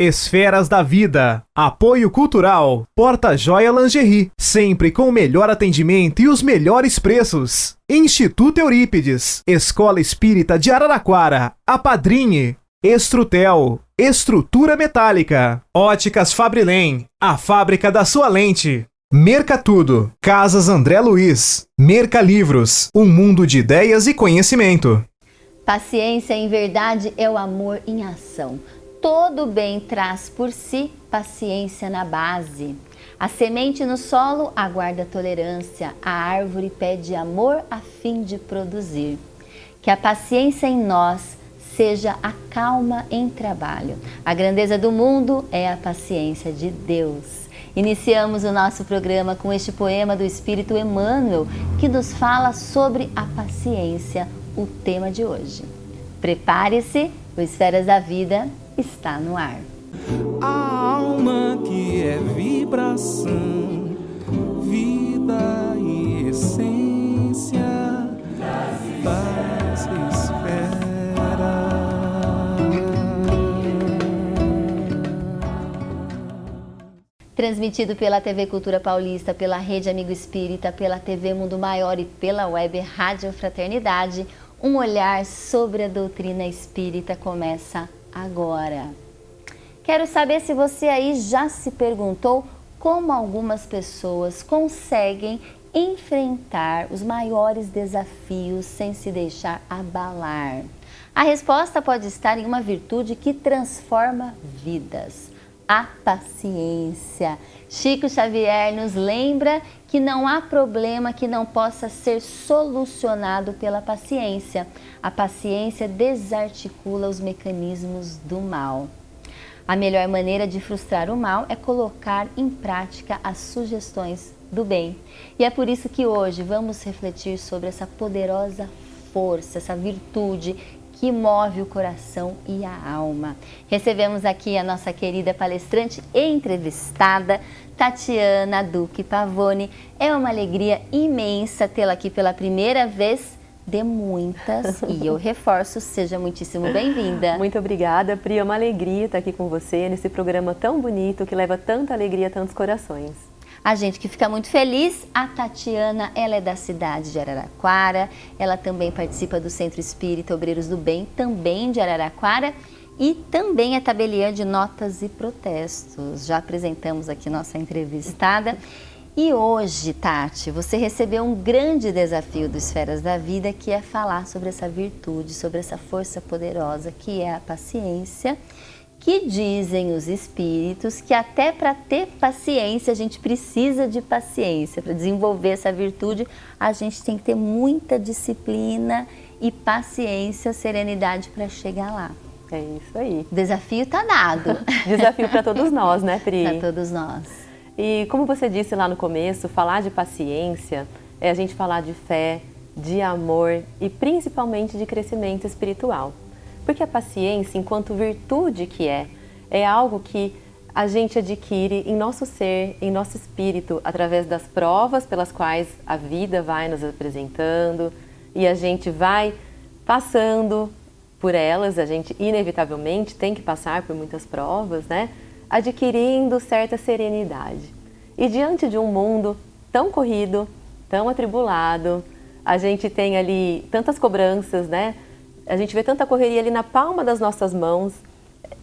Esferas da Vida, Apoio Cultural, Porta-Joia Lingerie, sempre com o melhor atendimento e os melhores preços. Instituto Eurípides, Escola Espírita de Araraquara, Apadrinhe, Estrutel, Estrutura Metálica, Óticas Fabrilém, a fábrica da sua lente. Mercatudo, Casas André Luiz, Mercalivros, um mundo de ideias e conhecimento. Paciência em verdade é o amor em ação. Todo bem traz por si paciência na base. A semente no solo aguarda tolerância, a árvore pede amor a fim de produzir. Que a paciência em nós seja a calma em trabalho. A grandeza do mundo é a paciência de Deus. Iniciamos o nosso programa com este poema do Espírito Emmanuel, que nos fala sobre a paciência, o tema de hoje. Prepare-se, o Esferas da Vida está no ar. A alma que é vibração, vida e essência das esferas. Transmitido pela TV Cultura Paulista, pela Rede Amigo Espírita, pela TV Mundo Maior e pela Web Rádio Fraternidade, um olhar sobre a doutrina espírita começa agora. Quero saber se você aí já se perguntou como algumas pessoas conseguem enfrentar os maiores desafios sem se deixar abalar. A resposta pode estar em uma virtude que transforma vidas: a paciência. Chico Xavier nos lembra que não há problema que não possa ser solucionado pela paciência. A paciência desarticula os mecanismos do mal. A melhor maneira de frustrar o mal é colocar em prática as sugestões do bem. E é por isso que hoje vamos refletir sobre essa poderosa força, essa virtude que move o coração e a alma. Recebemos aqui a nossa querida palestrante e entrevistada, Tatiana Duque Pavone. É uma alegria imensa tê-la aqui pela primeira vez de muitas. E eu reforço, seja muitíssimo bem-vinda. Muito obrigada, Pri. É uma alegria estar aqui com você nesse programa tão bonito que leva tanta alegria a tantos corações. A gente que fica muito feliz, a Tatiana, ela é da cidade de Araraquara, ela também participa do Centro Espírita Obreiros do Bem, também de Araraquara, e também é tabeliã de notas e protestos. Já apresentamos aqui nossa entrevistada. E hoje, Tati, você recebeu um grande desafio do Esferas da Vida, que é falar sobre essa virtude, sobre essa força poderosa que é a paciência, que dizem os espíritos que até para ter paciência, a gente precisa de paciência. Para desenvolver essa virtude, a gente tem que ter muita disciplina e paciência, serenidade para chegar lá. É isso aí. O desafio está dado. Desafio para todos nós, né, Pri? Para todos nós. E como você disse lá no começo, falar de paciência é a gente falar de fé, de amor e principalmente de crescimento espiritual. Porque a paciência, enquanto virtude que é algo que a gente adquire em nosso ser, em nosso espírito, através das provas pelas quais a vida vai nos apresentando e a gente vai passando por elas, a gente inevitavelmente tem que passar por muitas provas, né? Adquirindo certa serenidade. E diante de um mundo tão corrido, tão atribulado, a gente tem ali tantas cobranças, né? A gente vê tanta correria ali na palma das nossas mãos,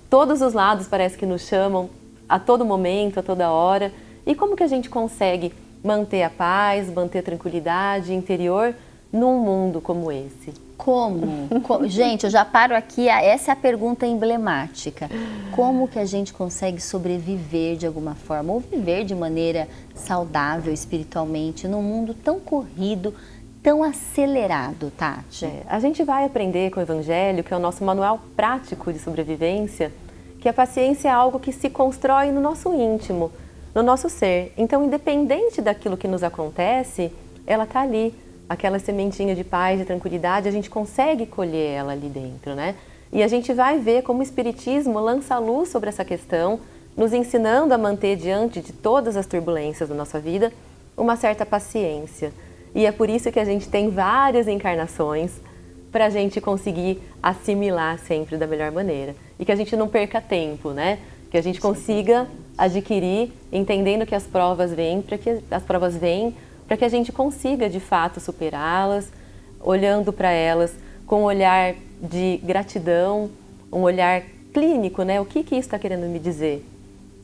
todos os lados parece que nos chamam a todo momento, a toda hora. E como que a gente consegue manter a paz, manter a tranquilidade interior num mundo como esse? Como? Gente, eu já paro aqui, essa é a pergunta emblemática. Como que a gente consegue sobreviver de alguma forma, ou viver de maneira saudável espiritualmente, num mundo tão corrido, tão acelerado, Tati? A gente vai aprender com o Evangelho, que é o nosso manual prático de sobrevivência, que a paciência é algo que se constrói no nosso íntimo, no nosso ser. Então, independente daquilo que nos acontece, ela está ali. Aquela sementinha de paz, de tranquilidade, a gente consegue colher ela ali dentro, né? E a gente vai ver como o Espiritismo lança a luz sobre essa questão, nos ensinando a manter diante de todas as turbulências da nossa vida uma certa paciência. E é por isso que a gente tem várias encarnações para a gente conseguir assimilar sempre da melhor maneira. E que a gente não perca tempo, né? que a gente consiga adquirir, entendendo que as provas vêm, para que a gente consiga de fato superá-las, olhando para elas com um olhar de gratidão, um olhar clínico, né? O que isso está querendo me dizer?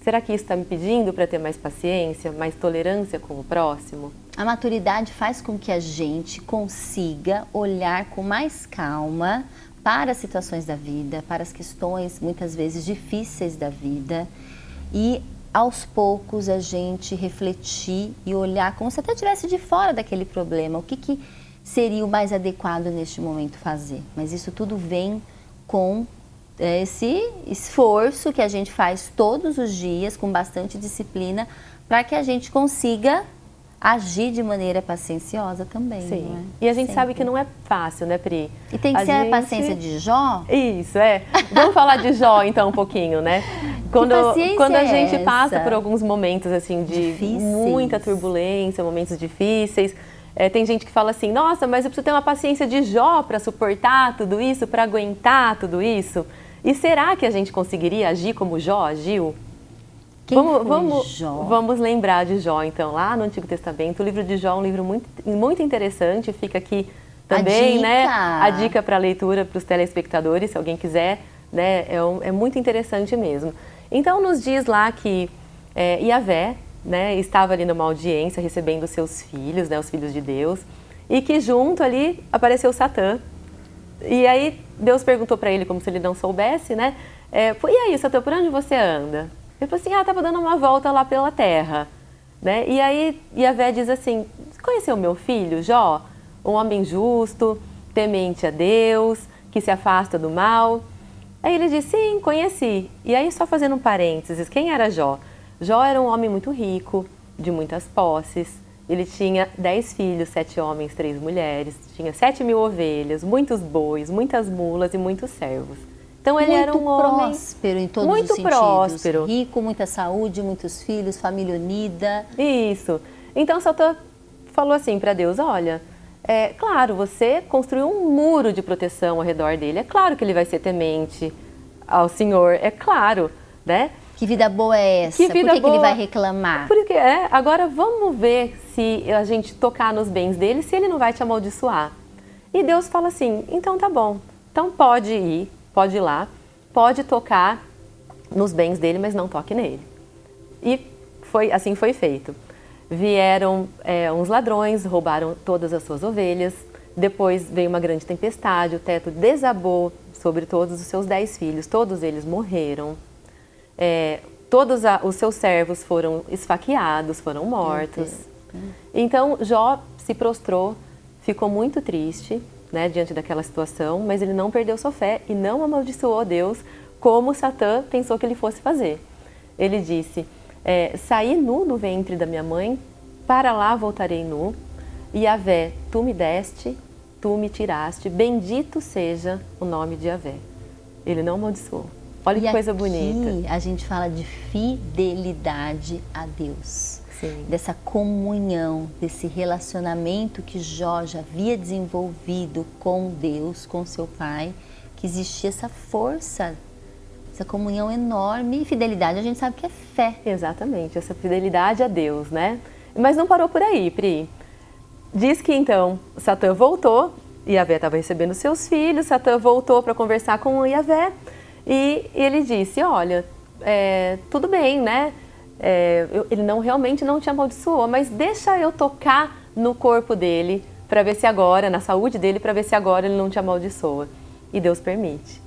Será que isso está me pedindo para ter mais paciência, mais tolerância com o próximo? A maturidade faz com que a gente consiga olhar com mais calma para as situações da vida, para as questões muitas vezes difíceis da vida e aos poucos a gente refletir e olhar como se até estivesse de fora daquele problema, o que seria o mais adequado neste momento fazer. Mas isso tudo vem com esse esforço que a gente faz todos os dias, com bastante disciplina, para que a gente consiga agir de maneira pacienciosa também. Sim. Não é? E a gente Sempre. sabe que não é fácil, né, Pri? E tem que ser a paciência de Jó? Isso, Vamos falar de Jó, então, um pouquinho, né? Quando a gente passa por alguns momentos, assim, de difíceis. Muita turbulência, momentos difíceis, tem gente que fala assim, nossa, mas eu preciso ter uma paciência de Jó para suportar tudo isso, para aguentar tudo isso. E será que a gente conseguiria agir como Jó agiu? Vamos lembrar de Jó, então, lá no Antigo Testamento. O livro de Jó é um livro muito interessante, fica aqui também, né? A dica para leitura para os telespectadores, se alguém quiser, né? É muito interessante mesmo. Então, nos diz lá que Yahvé, né, estava ali numa audiência recebendo seus filhos, né, os filhos de Deus, e que junto ali apareceu Satã. E aí Deus perguntou para ele, como se ele não soubesse, né? E aí, Satã, por onde você anda? Ele falou assim, estava dando uma volta lá pela terra. Né? E aí Yahvé diz assim, conheceu meu filho, Jó? Um homem justo, temente a Deus, que se afasta do mal. Aí ele disse, sim, conheci. E aí, só fazendo um parênteses, quem era Jó? Jó era um homem muito rico, de muitas posses. Ele tinha 10 filhos, 7 homens, 3 mulheres. Tinha 7.000 ovelhas, muitos bois, muitas mulas e muitos servos. Então ele era um homem próspero em todos muito os sentidos. próspero. Rico, muita saúde, muitos filhos, família unida. Isso. Então Satã falou assim para Deus, olha, claro, você construiu um muro de proteção ao redor dele. É claro que ele vai ser temente ao Senhor, é claro, né? Que vida boa é essa? Que vida Por que boa? ele vai reclamar? Porque agora vamos ver se a gente tocar nos bens dele, se ele não vai te amaldiçoar. E Deus fala assim, então tá bom, então pode ir lá, pode tocar nos bens dele, mas não toque nele. E assim foi feito. Vieram uns ladrões, roubaram todas as suas ovelhas, depois veio uma grande tempestade, o teto desabou sobre todos os seus 10 filhos, todos eles morreram. Todos os seus servos foram esfaqueados, foram mortos. Então Jó se prostrou, ficou muito triste, né, diante daquela situação, mas ele não perdeu sua fé e não amaldiçoou Deus como Satã pensou que ele fosse fazer. Ele disse, saí nu do ventre da minha mãe, para lá voltarei nu, e Yahvé, tu me deste, tu me tiraste, bendito seja o nome de Yahvé. Ele não amaldiçoou. Olha que coisa bonita. A gente fala de fidelidade a Deus. Sim. Dessa comunhão, desse relacionamento que Jó já havia desenvolvido com Deus, com seu pai, que existia essa força, essa comunhão enorme. E fidelidade a gente sabe que é fé. Exatamente, essa fidelidade a Deus, né? Mas não parou por aí, Pri. Diz que então Satã voltou, Yahvé estava recebendo seus filhos, Satã voltou para conversar com Yahvé e ele disse, olha, tudo bem, né? Ele realmente não te amaldiçoou, mas deixa eu tocar no corpo dele para ver se agora, na saúde dele, para ver se agora ele não te amaldiçoa. E Deus permite.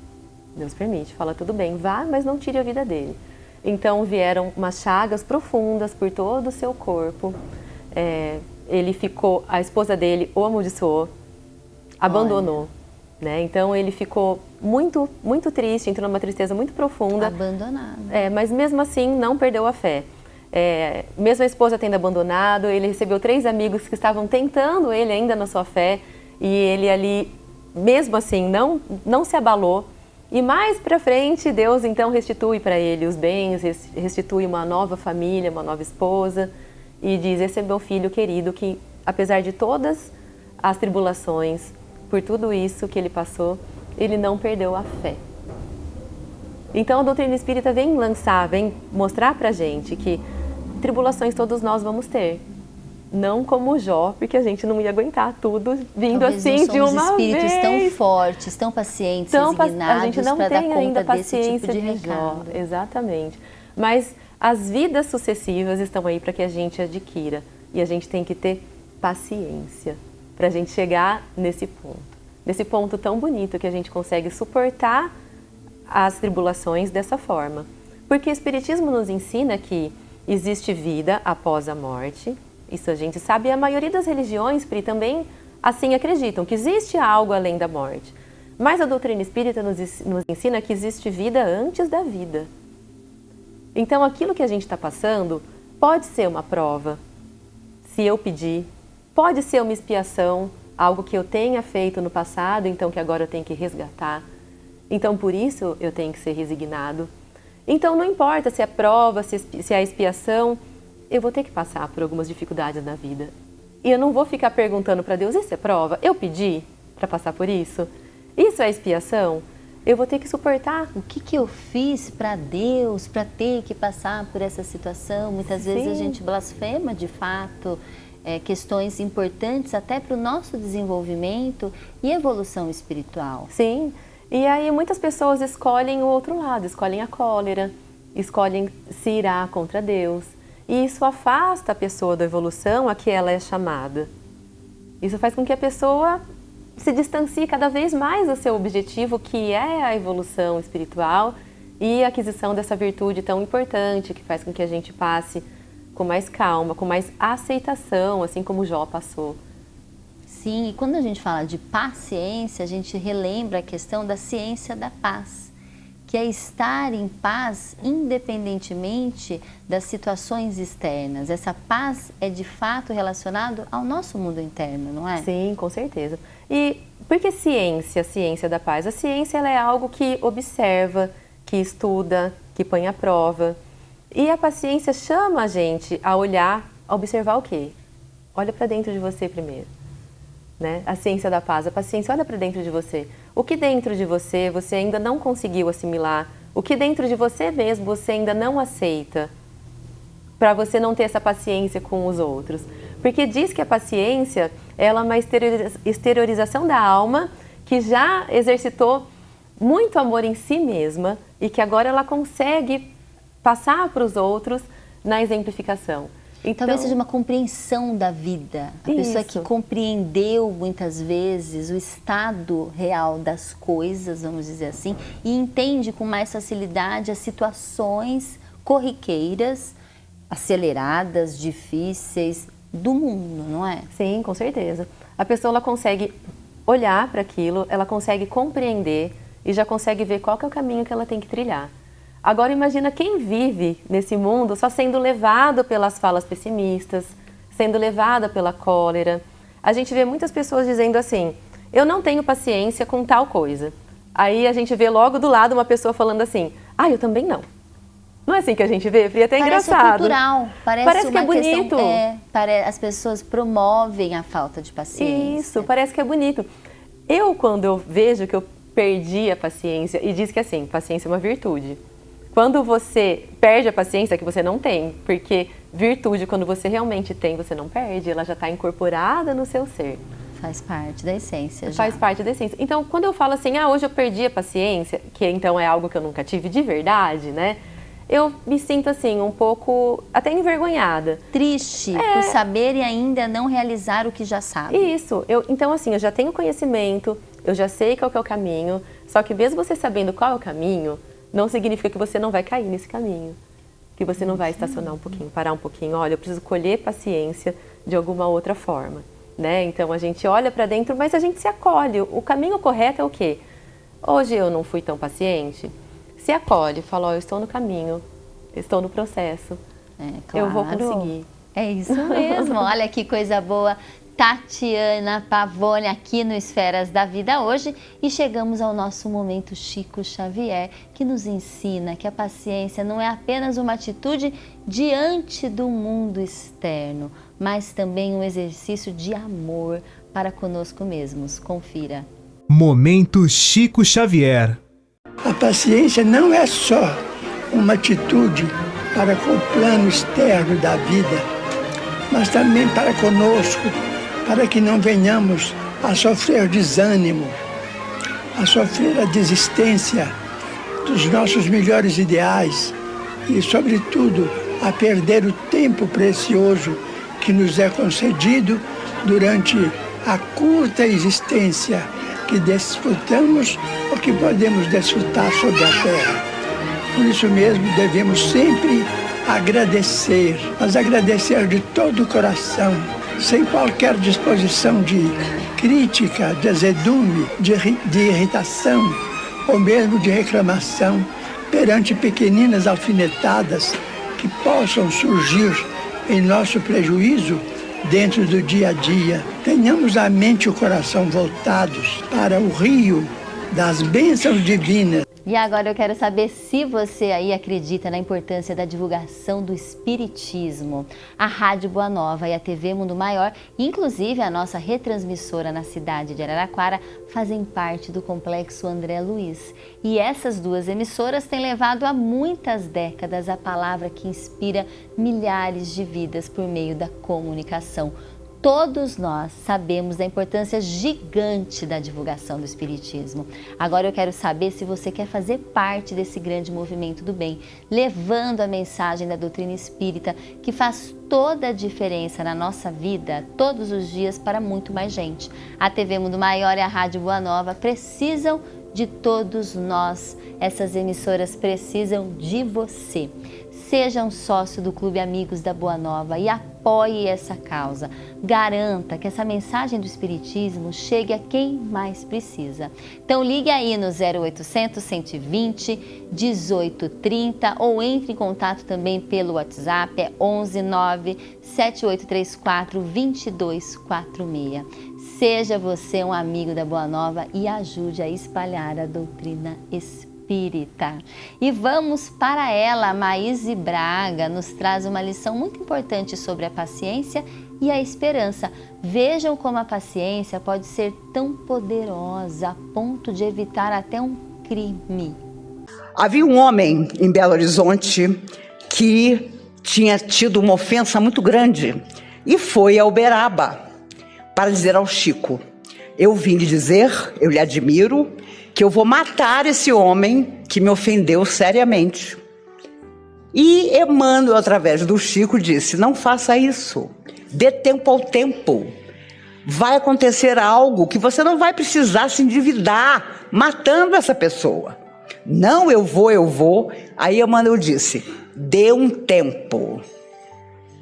Deus permite, fala tudo bem, vá, mas não tire a vida dele. Então vieram umas chagas profundas por todo o seu corpo. A esposa dele o amaldiçoou, abandonou. Né? Então ele ficou muito, muito triste, entrou numa tristeza muito profunda. Abandonado. Mas mesmo assim não perdeu a fé. Mesmo a esposa tendo abandonado, ele recebeu 3 amigos que estavam tentando ele ainda na sua fé. E ele ali, mesmo assim, não se abalou. E mais pra frente, Deus então restitui para ele os bens, restitui uma nova família, uma nova esposa. E diz, esse é meu filho querido que, apesar de todas as tribulações, por tudo isso que ele passou, ele não perdeu a fé. Então a doutrina espírita vem mostrar pra gente que tribulações todos nós vamos ter. Não como Jó, porque a gente não ia aguentar tudo vindo Talvez assim não de uma somos espíritos vez. tão fortes, tão pacientes, A resignados gente não para dar tem ainda conta desse paciência tipo de de Jó, recado. exatamente. Mas as vidas sucessivas estão aí para que a gente adquira. E a gente tem que ter paciência para a gente chegar nesse ponto. Nesse ponto tão bonito que a gente consegue suportar as tribulações dessa forma. Porque o Espiritismo nos ensina que existe vida após a morte. Isso a gente sabe, e a maioria das religiões, Pri, também assim acreditam, que existe algo além da morte. Mas a doutrina espírita nos ensina que existe vida antes da vida. Então aquilo que a gente está passando pode ser uma prova, se eu pedir, pode ser uma expiação, algo que eu tenha feito no passado, então que agora eu tenho que resgatar. Então por isso eu tenho que ser resignado. Então não importa se é prova, se é expiação, eu vou ter que passar por algumas dificuldades na vida. E eu não vou ficar perguntando para Deus, isso é prova? Eu pedi para passar por isso? Isso é expiação? Eu vou ter que suportar. O que eu fiz para Deus, para ter que passar por essa situação? Muitas vezes a gente blasfema, de fato, questões importantes até para o nosso desenvolvimento e evolução espiritual. Sim, e aí muitas pessoas escolhem o outro lado, escolhem a cólera, escolhem se irar contra Deus. E isso afasta a pessoa da evolução a que ela é chamada. Isso faz com que a pessoa se distancie cada vez mais do seu objetivo, que é a evolução espiritual e a aquisição dessa virtude tão importante, que faz com que a gente passe com mais calma, com mais aceitação, assim como Jó passou. Sim, e quando a gente fala de paciência, a gente relembra a questão da ciência da paz, que é estar em paz independentemente das situações externas. Essa paz é de fato relacionada ao nosso mundo interno, não é? Sim, com certeza. E por que ciência, ciência da paz? A ciência ela é algo que observa, que estuda, que põe à prova. E a paciência chama a gente a olhar, a observar o quê? Olha para dentro de você primeiro. Né? A ciência da paz, a paciência, olha para dentro de você. O que dentro de você ainda não conseguiu assimilar? O que dentro de você mesmo você ainda não aceita? Para você não ter essa paciência com os outros. Porque diz que a paciência ela é uma exteriorização da alma que já exercitou muito amor em si mesma e que agora ela consegue passar para os outros na exemplificação. Então, talvez seja uma compreensão da vida. A pessoa que compreendeu muitas vezes o estado real das coisas, vamos dizer assim, e entende com mais facilidade as situações corriqueiras, aceleradas, difíceis do mundo, não é? Sim, com certeza. A pessoa ela consegue olhar para aquilo, ela consegue compreender e já consegue ver qual que é o caminho que ela tem que trilhar. Agora imagina quem vive nesse mundo só sendo levado pelas falas pessimistas, sendo levada pela cólera. A gente vê muitas pessoas dizendo assim, eu não tenho paciência com tal coisa. Aí a gente vê logo do lado uma pessoa falando assim, eu também não. Não é assim que a gente vê? É até engraçado. Parece cultural, parece que é bonito. As pessoas promovem a falta de paciência. Isso, parece que é bonito. Quando eu vejo que eu perdi a paciência, e diz que assim, paciência é uma virtude. Quando você perde a paciência, que você não tem, porque virtude, quando você realmente tem, você não perde, ela já está incorporada no seu ser. Faz parte da essência já. Faz parte da essência. Então, quando eu falo assim, hoje eu perdi a paciência, que então é algo que eu nunca tive de verdade, né? Eu me sinto assim, um pouco até envergonhada. Triste por saber e ainda não realizar o que já sabe. Isso. Então, assim, eu já tenho conhecimento, eu já sei qual que é o caminho, só que mesmo você sabendo qual é o caminho, não significa que você não vai cair nesse caminho, que você não vai estacionar um pouquinho, parar um pouquinho. Olha, eu preciso colher paciência de alguma outra forma, né? Então a gente olha para dentro, mas a gente se acolhe. O caminho correto é o quê? Hoje eu não fui tão paciente. Se acolhe, fala, eu estou no caminho, estou no processo, claro. Eu vou conseguir. É isso mesmo, olha que coisa boa. Tatiana Pavone aqui no Esferas da Vida hoje e chegamos ao nosso momento Chico Xavier, que nos ensina que a paciência não é apenas uma atitude diante do mundo externo, mas também um exercício de amor para conosco mesmos. Confira. Momento Chico Xavier. A paciência não é só uma atitude para com o plano externo da vida, mas também para conosco, para que não venhamos a sofrer desânimo, a sofrer a desistência dos nossos melhores ideais e, sobretudo, a perder o tempo precioso que nos é concedido durante a curta existência que desfrutamos ou que podemos desfrutar sobre a terra. Por isso mesmo devemos sempre agradecer, mas agradecer de todo o coração, sem qualquer disposição de crítica, de azedume, de irritação ou mesmo de reclamação perante pequeninas alfinetadas que possam surgir em nosso prejuízo dentro do dia a dia. Tenhamos a mente e o coração voltados para o rio das bênçãos divinas. E agora eu quero saber se você aí acredita na importância da divulgação do Espiritismo. A Rádio Boa Nova e a TV Mundo Maior, inclusive a nossa retransmissora na cidade de Araraquara, fazem parte do Complexo André Luiz. E essas duas emissoras têm levado há muitas décadas a palavra que inspira milhares de vidas por meio da comunicação. Todos nós sabemos da importância gigante da divulgação do Espiritismo. Agora eu quero saber se você quer fazer parte desse grande movimento do bem, levando a mensagem da doutrina espírita, que faz toda a diferença na nossa vida, todos os dias, para muito mais gente. A TV Mundo Maior e a Rádio Boa Nova precisam de todos nós. Essas emissoras precisam de você. Seja um sócio do Clube Amigos da Boa Nova e apoie essa causa. Garanta que essa mensagem do Espiritismo chegue a quem mais precisa. Então ligue aí no 0800 120 1830 ou entre em contato também pelo WhatsApp, é 11 9 7834 2246. Seja você um amigo da Boa Nova e ajude a espalhar a doutrina espírita. E vamos para ela. A Maíse Braga nos traz uma lição muito importante sobre a paciência e a esperança. Vejam como a paciência pode ser tão poderosa a ponto de evitar até um crime. Havia um homem em Belo Horizonte que tinha tido uma ofensa muito grande e foi a Uberaba para dizer ao Chico: eu vim lhe dizer, eu lhe admiro, que eu vou matar esse homem que me ofendeu seriamente. E Emmanuel, através do Chico, disse: não faça isso, dê tempo ao tempo. Vai acontecer algo que você não vai precisar se endividar matando essa pessoa. Não, eu vou. Aí Emmanuel disse: dê um tempo.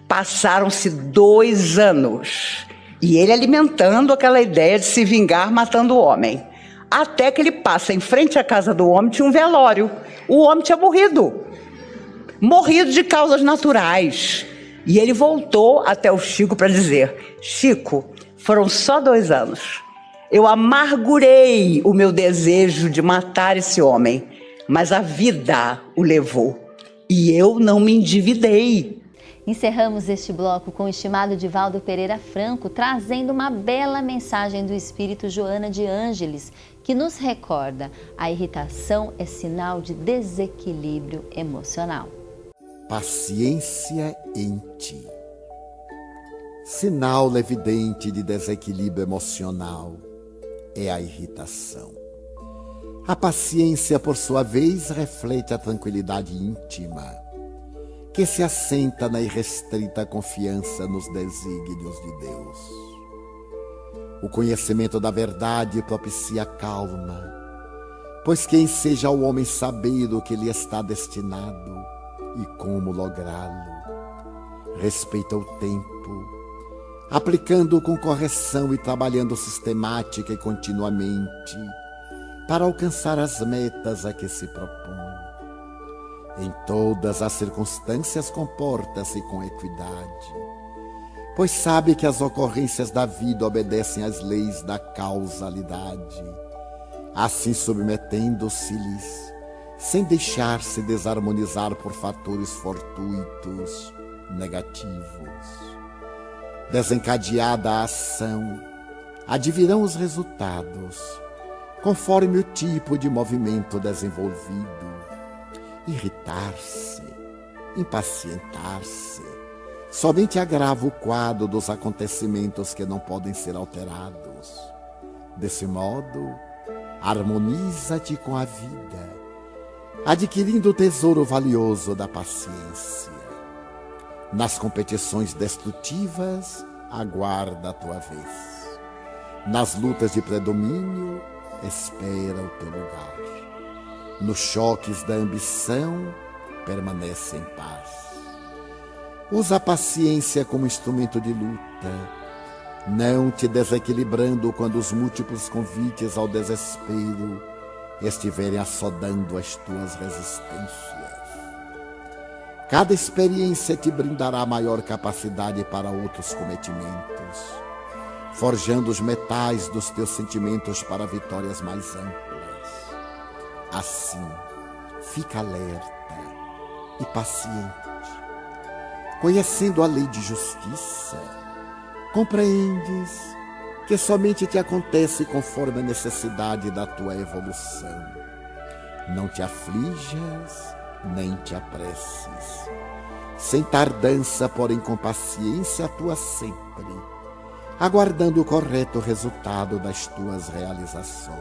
Passaram-se 2 anos e ele alimentando aquela ideia de se vingar matando o homem. Até que ele passa em frente à casa do homem, tinha um velório. O homem tinha morrido de causas naturais. E ele voltou até o Chico para dizer: Chico, foram só 2 anos. Eu amargurei o meu desejo de matar esse homem, mas a vida o levou. E eu não me endividei. Encerramos este bloco com o estimado Divaldo Pereira Franco, trazendo uma bela mensagem do espírito Joana de Ângeles, que nos recorda: a irritação é sinal de desequilíbrio emocional. Paciência em ti. Sinal evidente de desequilíbrio emocional é a irritação. A paciência, por sua vez, reflete a tranquilidade íntima, que se assenta na irrestrita confiança nos desígnios de Deus. O conhecimento da verdade propicia calma, pois quem seja o homem saber o que lhe está destinado e como lográ-lo. Respeita o tempo, aplicando-o com correção e trabalhando sistemática e continuamente para alcançar as metas a que se propõe. Em todas as circunstâncias comporta-se com equidade, pois sabe que as ocorrências da vida obedecem às leis da causalidade, assim submetendo-se-lhes, sem deixar-se desarmonizar por fatores fortuitos, negativos. Desencadeada a ação, advirão os resultados, conforme o tipo de movimento desenvolvido. Irritar-se, impacientar-se, somente agrava o quadro dos acontecimentos que não podem ser alterados. Desse modo, harmoniza-te com a vida, adquirindo o tesouro valioso da paciência. Nas competições destrutivas, aguarda a tua vez. Nas lutas de predomínio, espera o teu lugar. Nos choques da ambição, permanece em paz. Usa a paciência como instrumento de luta, não te desequilibrando quando os múltiplos convites ao desespero estiverem assodando as tuas resistências. Cada experiência te brindará maior capacidade para outros cometimentos, forjando os metais dos teus sentimentos para vitórias mais amplas. Assim, fica alerta e paciente. Conhecendo a lei de justiça, compreendes que somente te acontece conforme a necessidade da tua evolução. Não te aflijas, nem te apresses. Sem tardança, porém com paciência, atua sempre, aguardando o correto resultado das tuas realizações.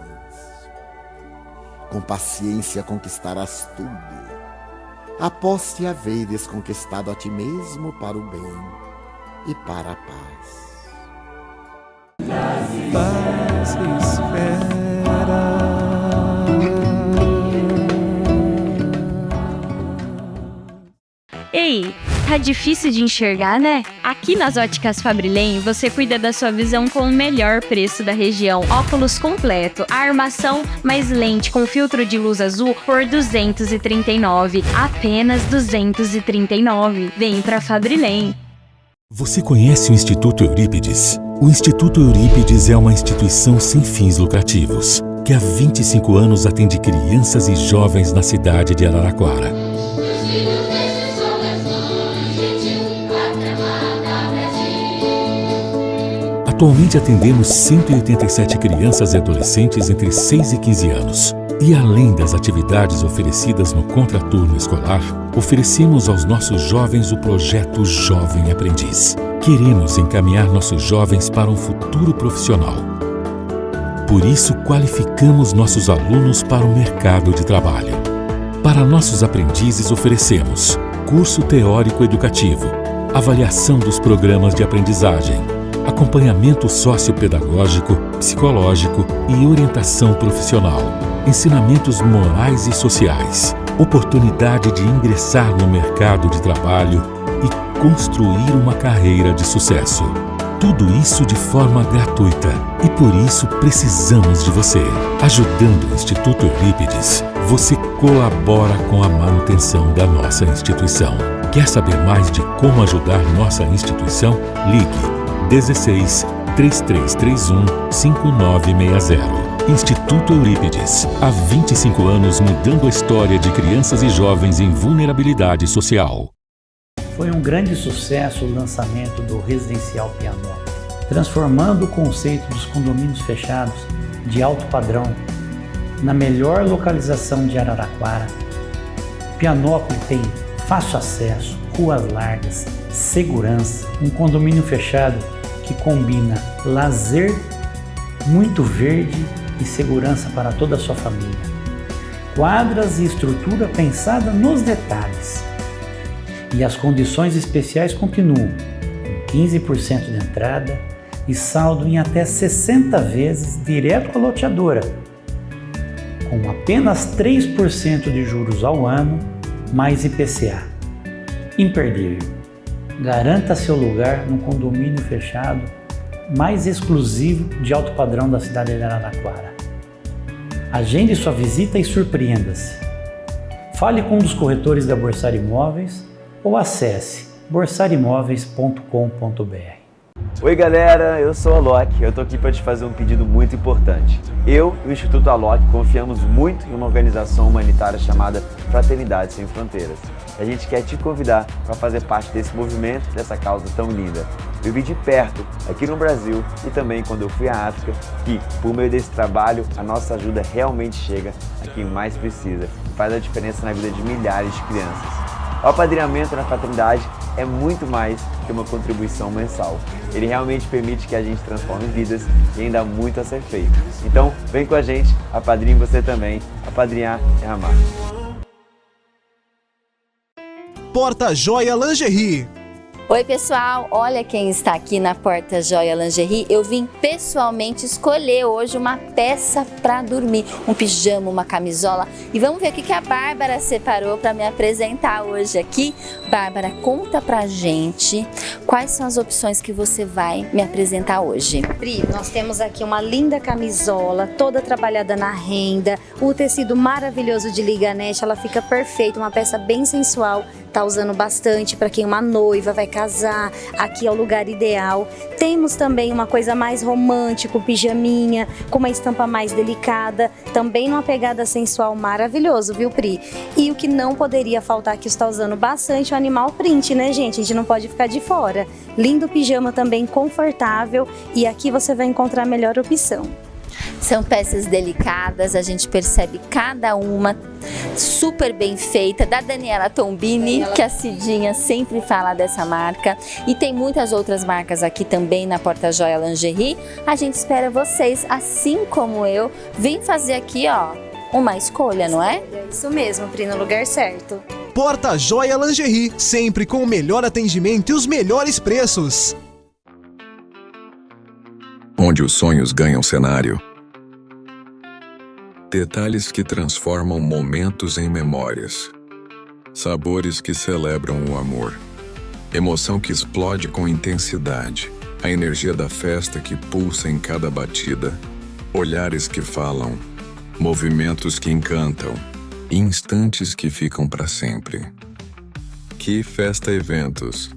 Com paciência conquistarás tudo, após te haveres conquistado a ti mesmo para o bem e para a paz. Paz espera. Ei, tá difícil de enxergar, né? Aqui nas Óticas Fabrilem, você cuida da sua visão com o melhor preço da região. Óculos completo, a armação mais lente com filtro de luz azul por R$ 239. Apenas R$ 239. Vem pra Fabrilem. Você conhece o Instituto Eurípides? O Instituto Eurípides é uma instituição sem fins lucrativos, que há 25 anos atende crianças e jovens na cidade de Araraquara. Atualmente atendemos 187 crianças e adolescentes entre 6 e 15 anos. E além das atividades oferecidas no contraturno escolar, oferecemos aos nossos jovens o projeto Jovem Aprendiz. Queremos encaminhar nossos jovens para um futuro profissional. Por isso, qualificamos nossos alunos para o mercado de trabalho. Para nossos aprendizes, oferecemos curso teórico educativo, avaliação dos programas de aprendizagem, acompanhamento sociopedagógico, psicológico e orientação profissional, ensinamentos morais e sociais, oportunidade de ingressar no mercado de trabalho e construir uma carreira de sucesso. Tudo isso de forma gratuita e por isso precisamos de você. Ajudando o Instituto Eurípides, você colabora com a manutenção da nossa instituição. Quer saber mais de como ajudar nossa instituição? Ligue 16 3331 5960. Instituto Eurípides, há 25 anos mudando a história de crianças e jovens em vulnerabilidade social. Foi um grande sucesso o lançamento do Residencial Pianópolis, transformando o conceito dos condomínios fechados de alto padrão na melhor localização de Araraquara. Pianópolis tem fácil acesso, ruas largas, segurança, um condomínio fechado que combina lazer, muito verde e segurança para toda a sua família. Quadras e estrutura pensada nos detalhes. E as condições especiais continuam, com 15% de entrada e saldo em até 60 vezes direto à loteadora, com apenas 3% de juros ao ano, mais IPCA. Imperdível. Garanta seu lugar no condomínio fechado mais exclusivo de alto padrão da cidade de Araraquara. Agende sua visita e surpreenda-se. Fale com um dos corretores da Borsari Imóveis ou acesse borsarimóveis.com.br. Oi galera, eu sou a Alok, eu tô aqui para te fazer um pedido muito importante. Eu e o Instituto Alok confiamos muito em uma organização humanitária chamada Fraternidade Sem Fronteiras. A gente quer te convidar para fazer parte desse movimento, dessa causa tão linda. Eu vi de perto, aqui no Brasil e também quando eu fui à África, que por meio desse trabalho a nossa ajuda realmente chega a quem mais precisa e faz a diferença na vida de milhares de crianças. O apadrinhamento na fraternidade é muito mais que uma contribuição mensal. Ele realmente permite que a gente transforme vidas e ainda há muito a ser feito. Então, vem com a gente, apadrinhe você também. Apadrinhar é amar. Porta Joia Lingerie. Oi pessoal, olha quem está aqui na Porta Joia Lingerie. Eu vim pessoalmente escolher hoje uma peça para dormir, um pijama, uma camisola. E vamos ver o que a Bárbara separou para me apresentar hoje aqui. Bárbara, conta pra gente quais são as opções que você vai me apresentar hoje. Pri, nós temos aqui uma linda camisola, toda trabalhada na renda, o tecido maravilhoso de liganete, ela fica perfeita, uma peça bem sensual. Tá usando bastante para quem uma noiva vai casar, aqui é o lugar ideal. Temos também uma coisa mais romântica, pijaminha, com uma estampa mais delicada, também numa pegada sensual maravilhoso, viu, Pri? E o que não poderia faltar, que está usando bastante, é o animal print, né, gente? A gente não pode ficar de fora. Lindo pijama também, confortável, e aqui você vai encontrar a melhor opção. São peças delicadas, a gente percebe cada uma super bem feita, da Daniela Tombini, que a Cidinha sempre fala dessa marca. E tem muitas outras marcas aqui também na Porta Joia Lingerie. A gente espera vocês, assim como eu, vim fazer aqui, ó, uma escolha, não é? É isso mesmo, Pri, no lugar certo. Porta Joia Lingerie, sempre com o melhor atendimento e os melhores preços. Onde os sonhos ganham cenário. Detalhes que transformam momentos em memórias. Sabores que celebram o amor. Emoção que explode com intensidade. A energia da festa que pulsa em cada batida. Olhares que falam. Movimentos que encantam. Instantes que ficam para sempre. Que Festa Eventos,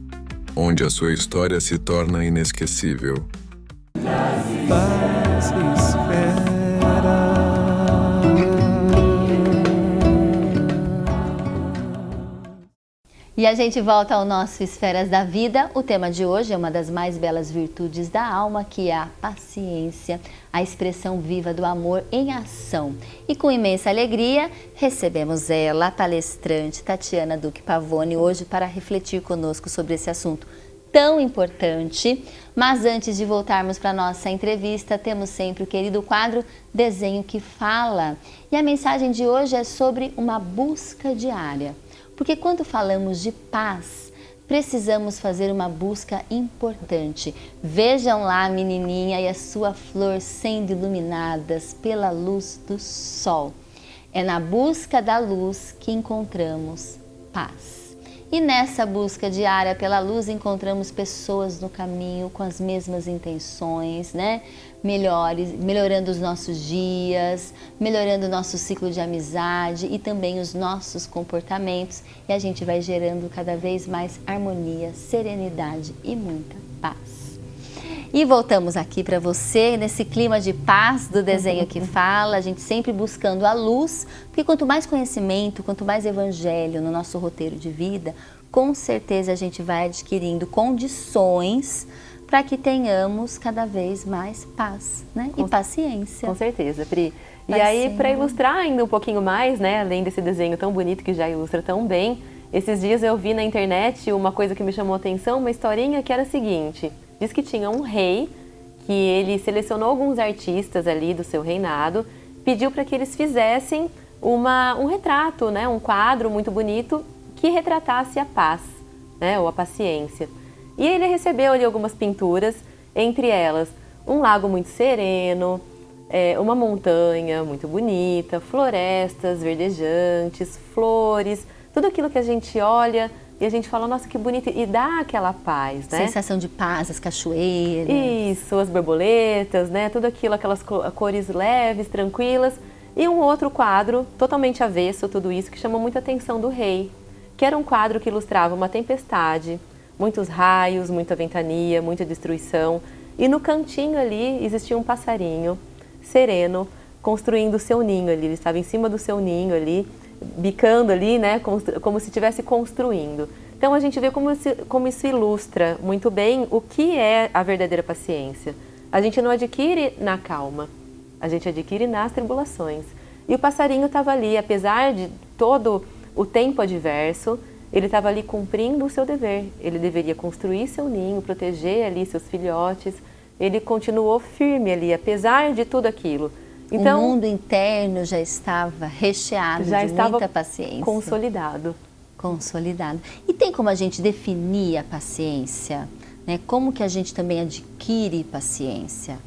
onde a sua história se torna inesquecível. Paz espera. E a gente volta ao nosso Esferas da Vida. O tema de hoje é uma das mais belas virtudes da alma, que é a paciência, a expressão viva do amor em ação. E com imensa alegria, recebemos ela, a palestrante Tatiana Duque Pavone, hoje para refletir conosco sobre esse assunto tão importante. Mas antes de voltarmos para a nossa entrevista, temos sempre o querido quadro Desenho que Fala. E a mensagem de hoje é sobre uma busca diária. Porque quando falamos de paz, precisamos fazer uma busca importante. Vejam lá a menininha e a sua flor sendo iluminadas pela luz do sol. É na busca da luz que encontramos paz. E nessa busca diária pela luz encontramos pessoas no caminho com as mesmas intenções, né? Melhorando os nossos dias, melhorando o nosso ciclo de amizade e também os nossos comportamentos. E a gente vai gerando cada vez mais harmonia, serenidade e muita paz. E voltamos aqui para você nesse clima de paz do Desenho que Fala, a gente sempre buscando a luz, porque quanto mais conhecimento, quanto mais evangelho no nosso roteiro de vida, com certeza a gente vai adquirindo condições para que tenhamos cada vez mais paz, né? E paciência. Com certeza, Pri. E aí, para ilustrar ainda um pouquinho mais, né, além desse desenho tão bonito que já ilustra tão bem, esses dias eu vi na internet uma coisa que me chamou a atenção, uma historinha que era a seguinte: diz que tinha um rei que ele selecionou alguns artistas ali do seu reinado, pediu para que eles fizessem um retrato, né, um quadro muito bonito que retratasse a paz, né, ou a paciência. E ele recebeu ali algumas pinturas, entre elas um lago muito sereno, uma montanha muito bonita, florestas verdejantes, flores, tudo aquilo que a gente olha e a gente fala, nossa, que bonito, e dá aquela paz, né? Sensação de paz, as cachoeiras. Isso, as borboletas, né? Tudo aquilo, aquelas cores leves, tranquilas. E um outro quadro, totalmente avesso, tudo isso, que chamou muita atenção do rei, que era um quadro que ilustrava uma tempestade, muitos raios, muita ventania, muita destruição. E no cantinho ali existia um passarinho sereno, construindo o seu ninho ali. Ele estava em cima do seu ninho ali, bicando ali, né, como se estivesse construindo. Então a gente vê como isso ilustra muito bem o que é a verdadeira paciência. A gente não adquire na calma, a gente adquire nas tribulações. E o passarinho estava ali, apesar de todo o tempo adverso, ele estava ali cumprindo o seu dever. Ele deveria construir seu ninho, proteger ali seus filhotes. Ele continuou firme ali, apesar de tudo aquilo. Então, o mundo interno já estava recheado de muita paciência. Consolidado. E tem como a gente definir a paciência? Né? Como que a gente também adquire paciência?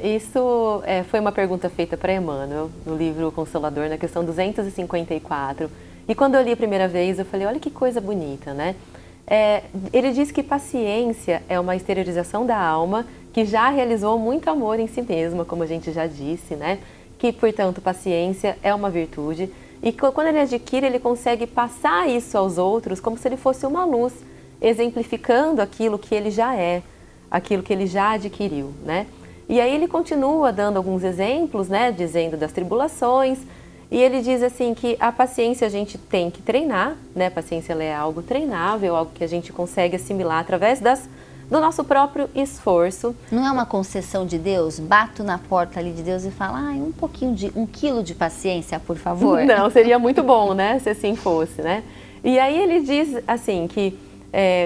Isso foi uma pergunta feita para Emmanuel, no livro Consolador, na questão 254. E quando eu li a primeira vez, eu falei, olha que coisa bonita, né? Ele diz que paciência é uma exteriorização da alma que já realizou muito amor em si mesma, como a gente já disse, né? Que, portanto, paciência é uma virtude. E quando ele adquire, ele consegue passar isso aos outros como se ele fosse uma luz, exemplificando aquilo que ele já é, aquilo que ele já adquiriu, né? E aí ele continua dando alguns exemplos, né? Dizendo das tribulações. E ele diz assim que a paciência a gente tem que treinar, né? A paciência ela é algo treinável, algo que a gente consegue assimilar através do nosso próprio esforço. Não é uma concessão de Deus? Bato na porta ali de Deus e falo, um quilo de paciência, por favor. Não, seria muito bom, né? Se assim fosse, né? E aí ele diz assim que,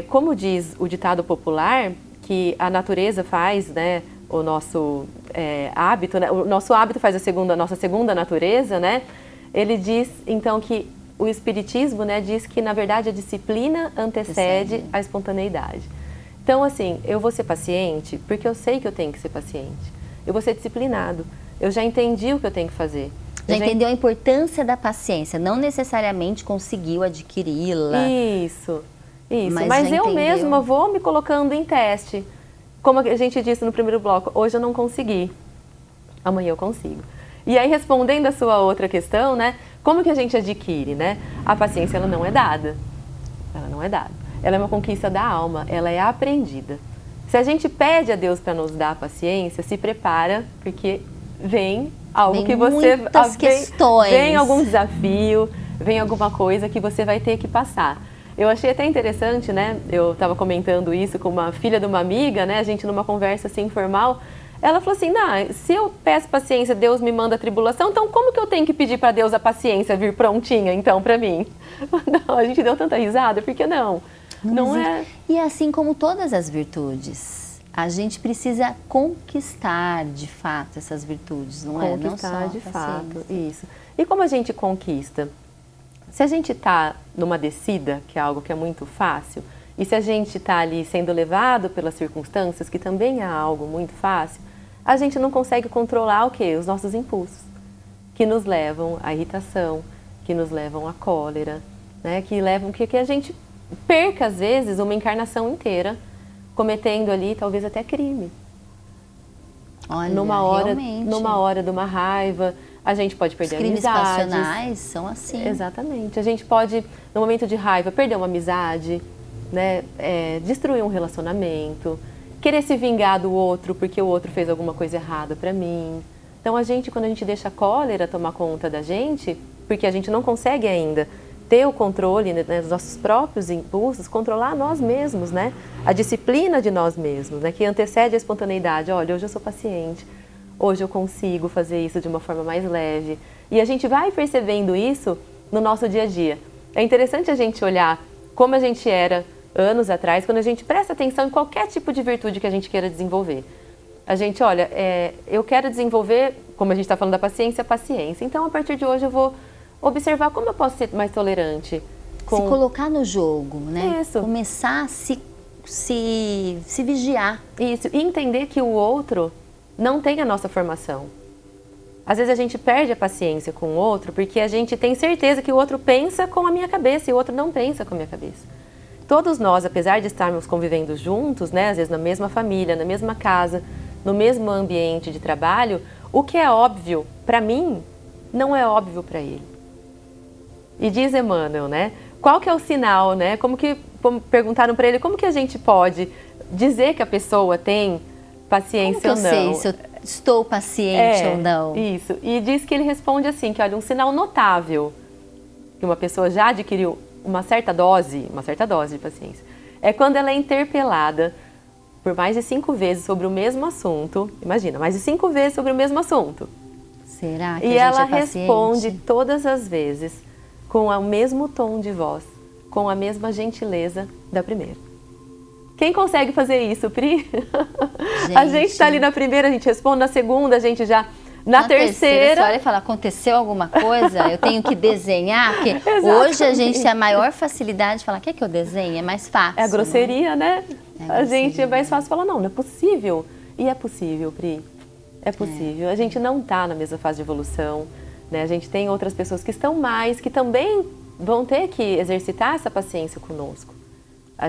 como diz o ditado popular, que a natureza faz, né? O nosso hábito, né? O nosso hábito faz a nossa segunda natureza, né? Ele diz, então, que o Espiritismo, né, diz que, na verdade, a disciplina antecede a espontaneidade. Então, assim, eu vou ser paciente porque eu sei que eu tenho que ser paciente. Eu vou ser disciplinado. Eu já entendi o que eu tenho que fazer. Já entendeu a importância da paciência, não necessariamente conseguiu adquiri-la. Isso. Mas eu mesma vou me colocando em teste. Como a gente disse no primeiro bloco, hoje eu não consegui, amanhã eu consigo. E aí, respondendo a sua outra questão, né, como que a gente adquire, né? A paciência, ela não é dada. Ela não é dada. Ela é uma conquista da alma, ela é aprendida. Se a gente pede a Deus para nos dar a paciência, se prepara, porque vem algo que você... muitas questões. Vem algum desafio, vem alguma coisa que você vai ter que passar. Eu achei até interessante, né? Eu estava comentando isso com uma filha de uma amiga, né? A gente numa conversa assim informal. Ela falou assim, se eu peço paciência, Deus me manda a tribulação, então como que eu tenho que pedir para Deus a paciência vir prontinha, então, para mim? Não, a gente deu tanta risada, porque não é... E assim como todas as virtudes, a gente precisa conquistar, de fato, essas virtudes, não é? Não só de fato, isso. E como a gente conquista? Se a gente está numa descida, que é algo que é muito fácil, e se a gente está ali sendo levado pelas circunstâncias, que também é algo muito fácil, a gente não consegue controlar o quê? Os nossos impulsos, que nos levam à irritação, que nos levam à cólera, né? Que levam que a gente perca, às vezes, uma encarnação inteira, cometendo ali talvez até crime. Olha, numa hora de uma raiva, a gente pode perder amizades. Os crimes passionais são assim. Exatamente. A gente pode, no momento de raiva, perder uma amizade, né? Destruir um relacionamento, querer se vingar do outro porque o outro fez alguma coisa errada para mim. Então, quando a gente deixa a cólera tomar conta da gente, porque a gente não consegue ainda ter o controle, né, dos nossos próprios impulsos, controlar nós mesmos, né? A disciplina de nós mesmos, né? Que antecede a espontaneidade. Olha, hoje eu sou paciente. Hoje eu consigo fazer isso de uma forma mais leve. E a gente vai percebendo isso no nosso dia a dia. É interessante a gente olhar como a gente era anos atrás, quando a gente presta atenção em qualquer tipo de virtude que a gente queira desenvolver. A gente, olha, eu quero desenvolver, como a gente está falando da paciência, paciência. Então, a partir de hoje, eu vou observar como eu posso ser mais tolerante. Se colocar no jogo, né? Isso. Começar a se vigiar. Isso, e entender que o outro não tem a nossa formação. Às vezes a gente perde a paciência com o outro porque a gente tem certeza que o outro pensa com a minha cabeça e o outro não pensa com a minha cabeça. Todos nós, apesar de estarmos convivendo juntos, né, às vezes na mesma família, na mesma casa, no mesmo ambiente de trabalho, o que é óbvio para mim não é óbvio para ele. E diz Emmanuel, né? Qual que é o sinal, né? Como perguntaram para ele, como que a gente pode dizer que a pessoa tem paciência ou não? Como que eu sei se eu estou paciente ou não? Isso. E diz que ele responde assim, que olha, um sinal notável que uma pessoa já adquiriu uma certa dose de paciência, é quando ela é interpelada por mais de 5 vezes sobre o mesmo assunto. Imagina, mais de 5 vezes sobre o mesmo assunto. Será que e a gente ela é paciente? responde todas as vezes com o mesmo tom de voz, com a mesma gentileza da primeira. Quem consegue fazer isso, Pri? A gente está ali na primeira, a gente responde, na segunda a gente já... Na terceira... Você olha e fala, aconteceu alguma coisa? Eu tenho que desenhar? Porque hoje a gente tem a maior facilidade de falar, quer que eu desenhe? É mais fácil. É a grosseria, né? A gente é mais fácil falar, não é possível. E é possível, Pri. É possível. A gente não está na mesma fase de evolução, né? A gente tem outras pessoas que estão mais, que também vão ter que exercitar essa paciência conosco.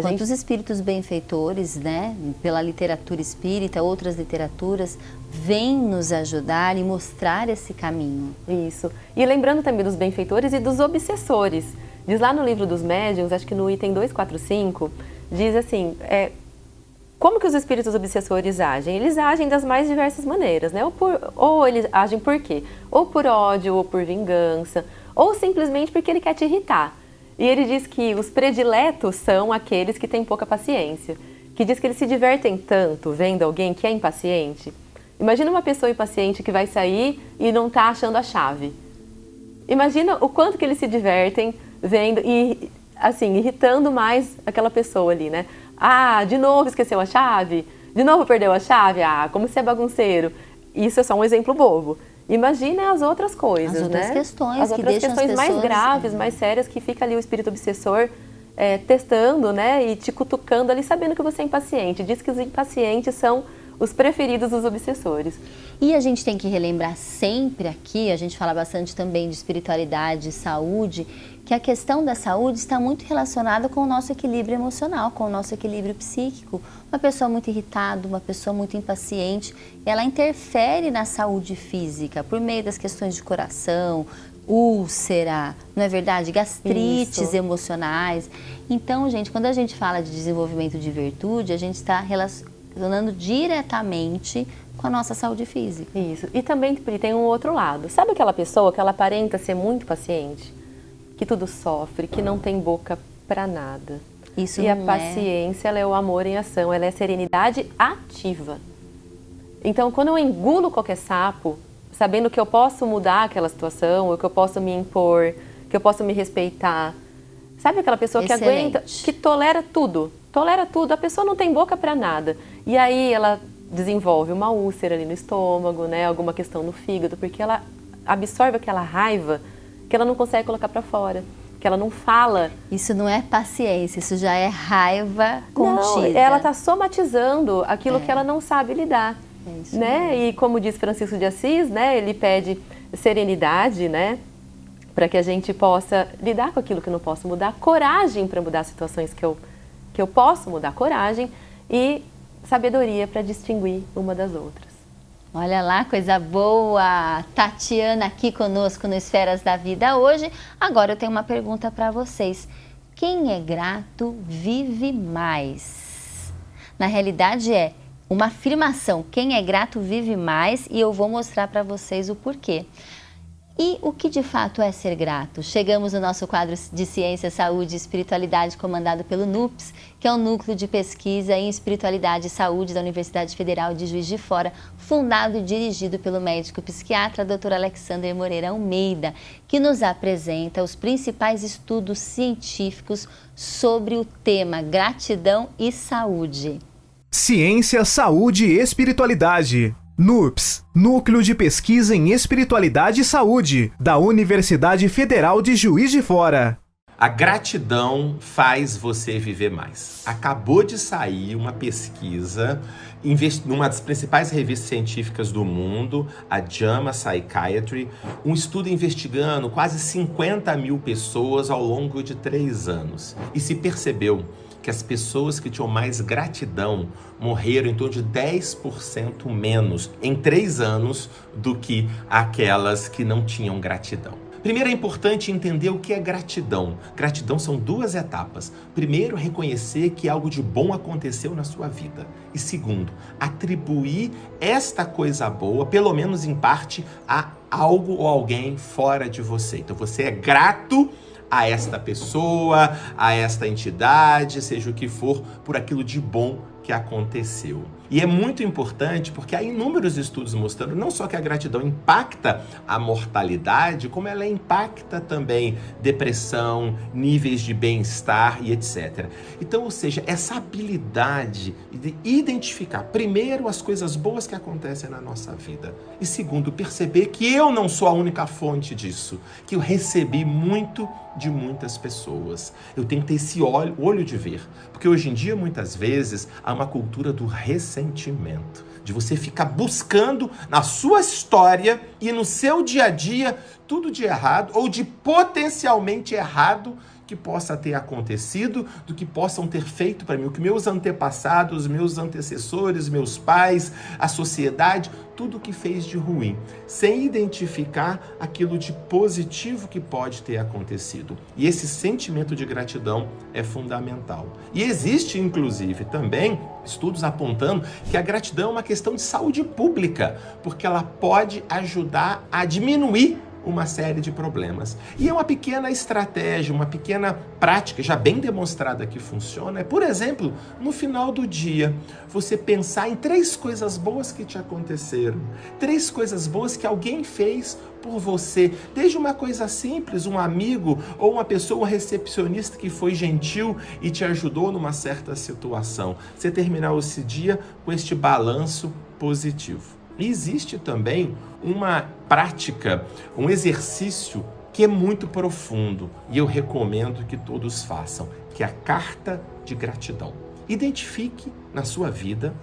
Quantos espíritos benfeitores, né, pela literatura espírita, outras literaturas, vêm nos ajudar e mostrar esse caminho. Isso. E lembrando também dos benfeitores e dos obsessores. Diz lá no livro dos médiuns, acho que no item 245, diz assim, como que os espíritos obsessores agem? Eles agem das mais diversas maneiras, né? Ou eles agem por quê? Ou por ódio, ou por vingança, ou simplesmente porque ele quer te irritar. E ele diz que os prediletos são aqueles que têm pouca paciência, que diz que eles se divertem tanto vendo alguém que é impaciente. Imagina uma pessoa impaciente que vai sair e não está achando a chave. Imagina o quanto que eles se divertem vendo e, assim, irritando mais aquela pessoa ali, né? Ah, de novo esqueceu a chave? De novo perdeu a chave? Ah, como você é bagunceiro. Isso é só um exemplo bobo. Imagina as outras coisas, as outras questões, as outras questões mais graves, mais sérias, que fica ali o espírito obsessor testando, né, e te cutucando ali, sabendo que você é impaciente. Diz que os impacientes são os preferidos dos obsessores. E a gente tem que relembrar sempre aqui, a gente fala bastante também de espiritualidade, saúde, que a questão da saúde está muito relacionada com o nosso equilíbrio emocional, com o nosso equilíbrio psíquico. Uma pessoa muito irritada, uma pessoa muito impaciente, ela interfere na saúde física por meio das questões de coração, úlcera, não é verdade? Gastrites emocionais. Então, gente, quando a gente fala de desenvolvimento de virtude, a gente está relacionando diretamente com a nossa saúde física. Isso. E também tem um outro lado. Sabe aquela pessoa que ela aparenta ser muito paciente? Que tudo sofre, que não tem boca para nada. Isso e a paciência, ela é o amor em ação, ela é a serenidade ativa. Então, quando eu engulo qualquer sapo, sabendo que eu posso mudar aquela situação, ou que eu posso me impor, que eu posso me respeitar. Sabe aquela pessoa que aguenta, que tolera tudo, a pessoa não tem boca para nada. E aí ela desenvolve uma úlcera ali no estômago, né, alguma questão no fígado, porque ela absorve aquela raiva que ela não consegue colocar para fora, que ela não fala. Isso não é paciência, isso já é raiva contida. Não, ela está somatizando aquilo que ela não sabe lidar. Né? E como diz Francisco de Assis, né, ele pede serenidade, né, para que a gente possa lidar com aquilo que não posso mudar, coragem para mudar situações que eu posso mudar, coragem e sabedoria para distinguir uma das outras. Olha lá, coisa boa! Tatiana aqui conosco no Esferas da Vida hoje. Agora eu tenho uma pergunta para vocês. Quem é grato vive mais? Na realidade é uma afirmação. Quem é grato vive mais e eu vou mostrar para vocês o porquê. E o que de fato é ser grato? Chegamos no nosso quadro de Ciência, Saúde e Espiritualidade comandado pelo NUPS, que é o Núcleo de Pesquisa em Espiritualidade e Saúde da Universidade Federal de Juiz de Fora, fundado e dirigido pelo médico psiquiatra Dr. Alexander Moreira Almeida, que nos apresenta os principais estudos científicos sobre o tema gratidão e saúde. Ciência, Saúde e Espiritualidade. NUPS, Núcleo de Pesquisa em Espiritualidade e Saúde, da Universidade Federal de Juiz de Fora. A gratidão faz você viver mais. Acabou de sair uma pesquisa numa das principais revistas científicas do mundo, a JAMA Psychiatry, um estudo investigando quase 50 mil pessoas ao longo de 3 anos. E se percebeu que as pessoas que tinham mais gratidão morreram em torno de 10% menos em 3 anos do que aquelas que não tinham gratidão. Primeiro, é importante entender o que é gratidão. Gratidão são 2 etapas. Primeiro, reconhecer que algo de bom aconteceu na sua vida. E segundo, atribuir esta coisa boa, pelo menos em parte, a algo ou alguém fora de você. Então, você é grato a esta pessoa, a esta entidade, seja o que for, por aquilo de bom que aconteceu. E é muito importante porque há inúmeros estudos mostrando não só que a gratidão impacta a mortalidade, como ela impacta também depressão, níveis de bem-estar e etc. Então, ou seja, essa habilidade de identificar, primeiro, as coisas boas que acontecem na nossa vida e, segundo, perceber que eu não sou a única fonte disso, que eu recebi muito de muitas pessoas. Eu tenho que ter esse olho de ver, porque hoje em dia, muitas vezes, há uma cultura do ressentimento, de você ficar buscando na sua história e no seu dia a dia tudo de errado ou de potencialmente errado que possa ter acontecido, do que possam ter feito para mim, o que meus antepassados, meus antecessores, meus pais, a sociedade, tudo que fez de ruim, sem identificar aquilo de positivo que pode ter acontecido. E esse sentimento de gratidão é fundamental. E existe, inclusive, também estudos apontando que a gratidão é uma questão de saúde pública, porque ela pode ajudar a diminuir uma série de problemas. E é uma pequena estratégia, uma pequena prática já bem demonstrada que funciona. É, por exemplo, no final do dia, você pensar em 3 coisas boas que te aconteceram, 3 coisas boas que alguém fez por você, desde uma coisa simples, um amigo ou uma pessoa recepcionista que foi gentil e te ajudou numa certa situação. Você terminar esse dia com este balanço positivo. E existe também uma prática, um exercício que é muito profundo e eu recomendo que todos façam, que é a carta de gratidão. Identifique na sua vida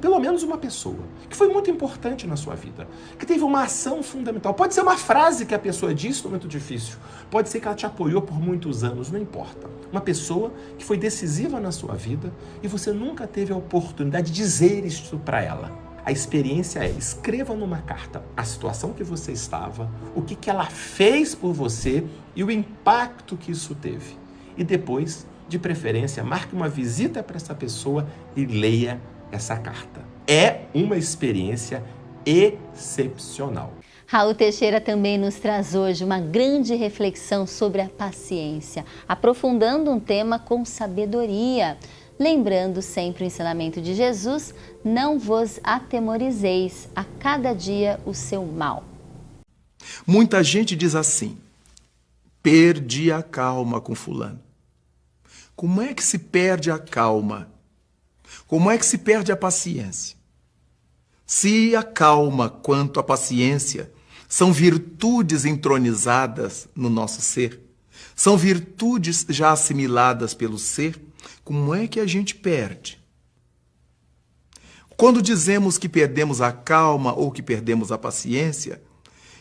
pelo menos uma pessoa que foi muito importante na sua vida, que teve uma ação fundamental. Pode ser uma frase que a pessoa disse no momento difícil, pode ser que ela te apoiou por muitos anos, não importa. Uma pessoa que foi decisiva na sua vida e você nunca teve a oportunidade de dizer isso para ela. A experiência é, escreva numa carta a situação que você estava, o que ela fez por você e o impacto que isso teve. E depois, de preferência, marque uma visita para essa pessoa e leia essa carta. É uma experiência excepcional. Raul Teixeira também nos traz hoje uma grande reflexão sobre a paciência, aprofundando um tema com sabedoria. Lembrando sempre o ensinamento de Jesus, não vos atemorizeis, a cada dia o seu mal. Muita gente diz assim, perdi a calma com fulano. Como é que se perde a calma? Como é que se perde a paciência? Se a calma quanto a paciência são virtudes entronizadas no nosso ser, são virtudes já assimiladas pelo ser, como é que a gente perde? Quando dizemos que perdemos a calma ou que perdemos a paciência,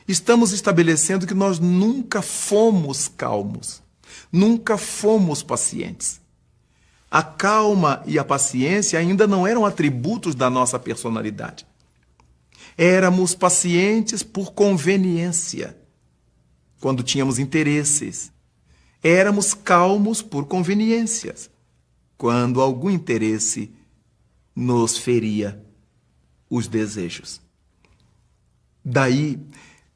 estamos estabelecendo que nós nunca fomos calmos, nunca fomos pacientes. A calma e a paciência ainda não eram atributos da nossa personalidade. Éramos pacientes por conveniência, quando tínhamos interesses. Éramos calmos por conveniências, quando algum interesse nos feria os desejos. Daí,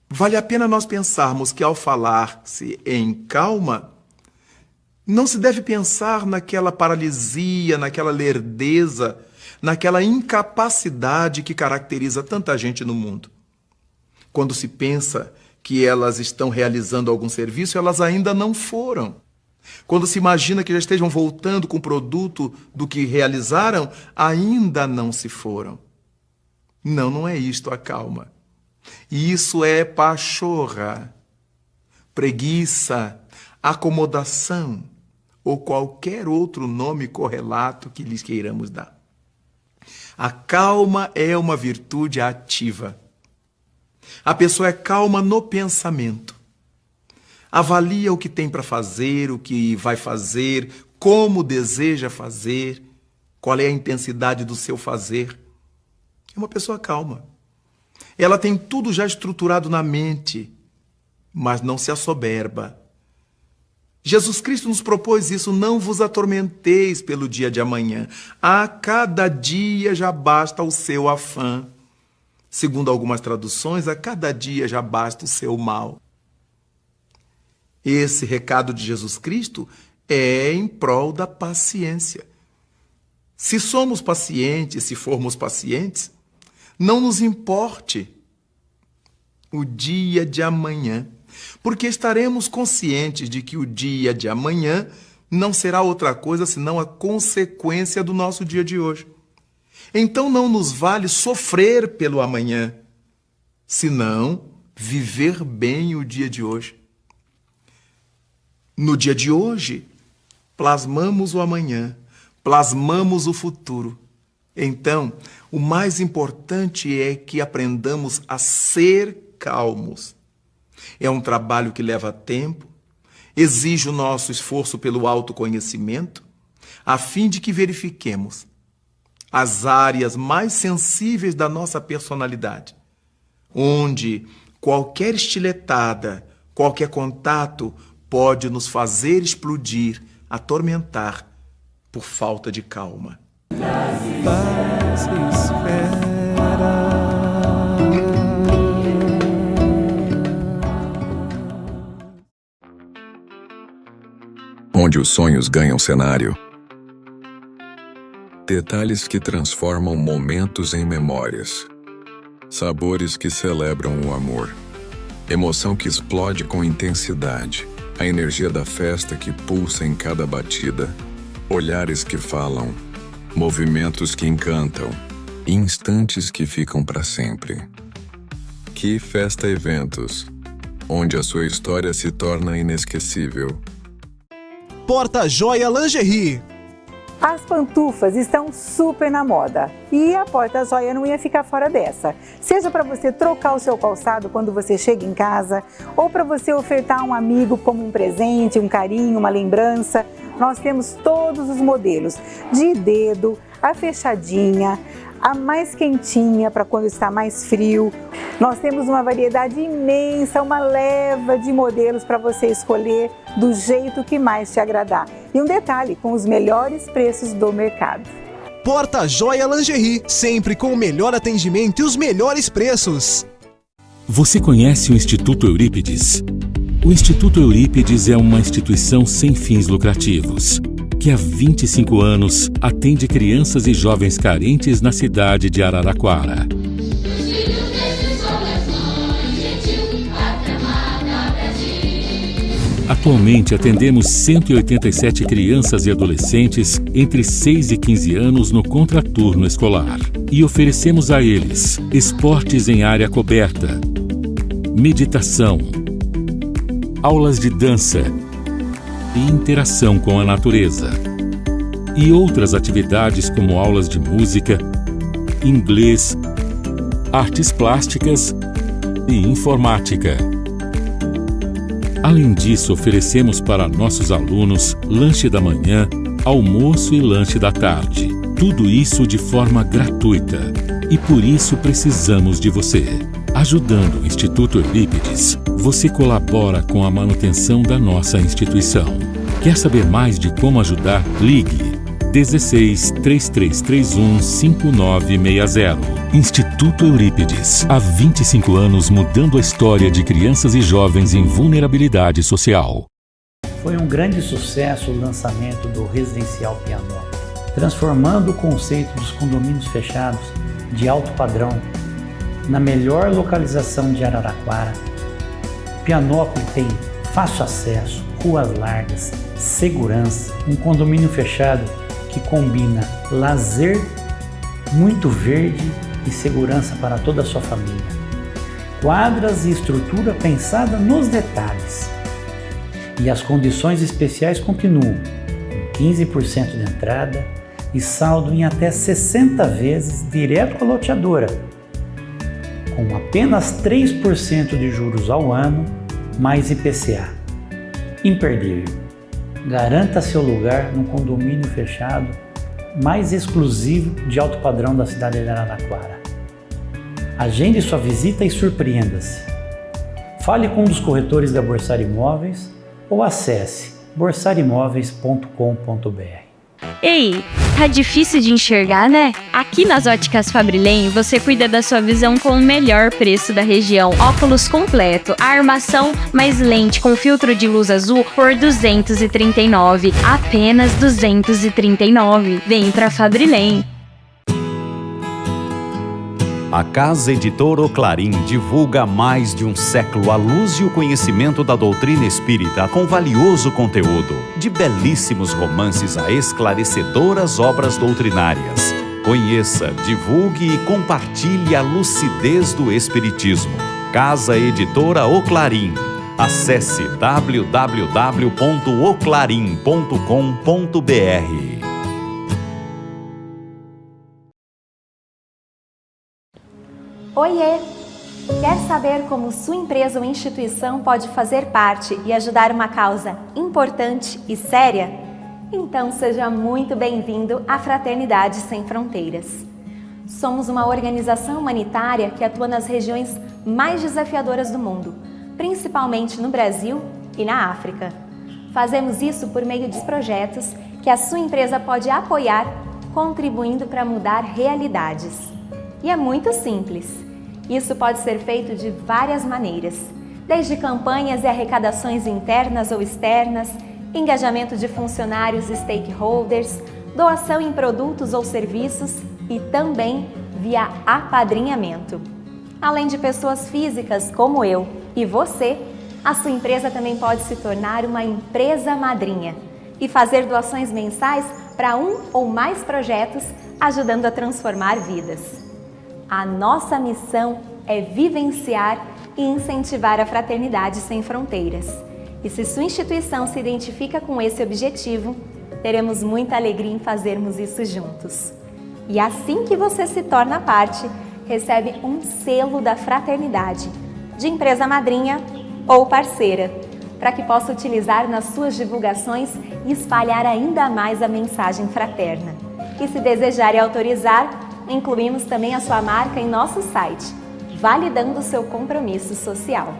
vale a pena nós pensarmos que ao falar-se em calma, não se deve pensar naquela paralisia, naquela lerdeza, naquela incapacidade que caracteriza tanta gente no mundo. Quando se pensa que elas estão realizando algum serviço, elas ainda não foram. Quando se imagina que já estejam voltando com o produto do que realizaram, ainda não se foram. Não, não é isto a calma. Isso é pachorra, preguiça, acomodação ou qualquer outro nome correlato que lhes queiramos dar. A calma é uma virtude ativa. A pessoa é calma no pensamento. Avalia o que tem para fazer, o que vai fazer, como deseja fazer, qual é a intensidade do seu fazer. É uma pessoa calma. Ela tem tudo já estruturado na mente, mas não se assoberba. Jesus Cristo nos propôs isso, não vos atormenteis pelo dia de amanhã. A cada dia já basta o seu afã. Segundo algumas traduções, a cada dia já basta o seu mal. Esse recado de Jesus Cristo é em prol da paciência. Se somos pacientes, se formos pacientes, não nos importe o dia de amanhã, porque estaremos conscientes de que o dia de amanhã não será outra coisa senão a consequência do nosso dia de hoje. Então não nos vale sofrer pelo amanhã, senão viver bem o dia de hoje. No dia de hoje, plasmamos o amanhã, plasmamos o futuro. Então, o mais importante é que aprendamos a ser calmos. É um trabalho que leva tempo, exige o nosso esforço pelo autoconhecimento, a fim de que verifiquemos as áreas mais sensíveis da nossa personalidade, onde qualquer estiletada, qualquer contato pode nos fazer explodir, atormentar, por falta de calma. Onde os sonhos ganham cenário. Detalhes que transformam momentos em memórias. Sabores que celebram o amor. Emoção que explode com intensidade. A energia da festa que pulsa em cada batida. Olhares que falam. Movimentos que encantam. Instantes que ficam para sempre. Que Festa Eventos, onde a sua história se torna inesquecível. Porta Joia Lingerie. As pantufas estão super na moda e a Porta Joia não ia ficar fora dessa. Seja para você trocar o seu calçado quando você chega em casa ou para você ofertar a um amigo como um presente, um carinho, uma lembrança, nós temos todos os modelos, de dedo, a fechadinha, a mais quentinha para quando está mais frio. Nós temos uma variedade imensa, uma leva de modelos para você escolher do jeito que mais te agradar. E um detalhe, com os melhores preços do mercado. Porta Joia Lingerie, sempre com o melhor atendimento e os melhores preços. Você conhece o Instituto Eurípides? O Instituto Eurípides é uma instituição sem fins lucrativos, que há 25 anos atende crianças e jovens carentes na cidade de Araraquara. Atualmente atendemos 187 crianças e adolescentes entre 6 e 15 anos no contraturno escolar e oferecemos a eles esportes em área coberta, meditação, aulas de dança e interação com a natureza, e outras atividades como aulas de música, inglês, artes plásticas e informática. Além disso, oferecemos para nossos alunos lanche da manhã, almoço e lanche da tarde. Tudo isso de forma gratuita. E por isso precisamos de você. Ajudando o Instituto Eurípides, você colabora com a manutenção da nossa instituição. Quer saber mais de como ajudar? Ligue 16 3331 5960. Instituto Eurípides, há 25 anos mudando a história de crianças e jovens em vulnerabilidade social. Foi um grande sucesso o lançamento do Residencial Pianópolis, transformando o conceito dos condomínios fechados de alto padrão na melhor localização de Araraquara. Pianópolis tem fácil acesso, ruas largas, segurança, um condomínio fechado que combina lazer, muito verde e segurança para toda a sua família. Quadras e estrutura pensada nos detalhes. E as condições especiais continuam, com 15% de entrada e saldo em até 60 vezes direto com a loteadora, com apenas 3% de juros ao ano, mais IPCA. Imperdível. Garanta seu lugar no condomínio fechado mais exclusivo de alto padrão da cidade de Araraquara. Agende sua visita e surpreenda-se. Fale com um dos corretores da Borsar Imóveis ou acesse borsarimoveis.com.br. Ei! Tá difícil de enxergar, né? Aqui nas Óticas Fabrilém, você cuida da sua visão com o melhor preço da região. Óculos completo, armação mais lente com filtro de luz azul por R$ 239. Apenas R$ 239. Vem pra Fabrilém. A Casa Editora Oclarim divulga há mais de um século a luz e o conhecimento da doutrina espírita com valioso conteúdo, de belíssimos romances a esclarecedoras obras doutrinárias. Conheça, divulgue e compartilhe a lucidez do Espiritismo. Casa Editora Oclarim. Acesse www.oclarim.com.br. Oiê! Quer saber como sua empresa ou instituição pode fazer parte e ajudar uma causa importante e séria? Então seja muito bem-vindo à Fraternidade Sem Fronteiras. Somos uma organização humanitária que atua nas regiões mais desafiadoras do mundo, principalmente no Brasil e na África. Fazemos isso por meio de projetos que a sua empresa pode apoiar, contribuindo para mudar realidades. E é muito simples. Isso pode ser feito de várias maneiras, desde campanhas e arrecadações internas ou externas, engajamento de funcionários e stakeholders, doação em produtos ou serviços e também via apadrinhamento. Além de pessoas físicas como eu e você, a sua empresa também pode se tornar uma empresa madrinha e fazer doações mensais para um ou mais projetos, ajudando a transformar vidas. A nossa missão é vivenciar e incentivar a fraternidade sem fronteiras. E se sua instituição se identifica com esse objetivo, teremos muita alegria em fazermos isso juntos. E assim que você se torna parte, recebe um selo da fraternidade, de empresa madrinha ou parceira, para que possa utilizar nas suas divulgações e espalhar ainda mais a mensagem fraterna. E se desejar e autorizar, incluímos também a sua marca em nosso site, validando o seu compromisso social.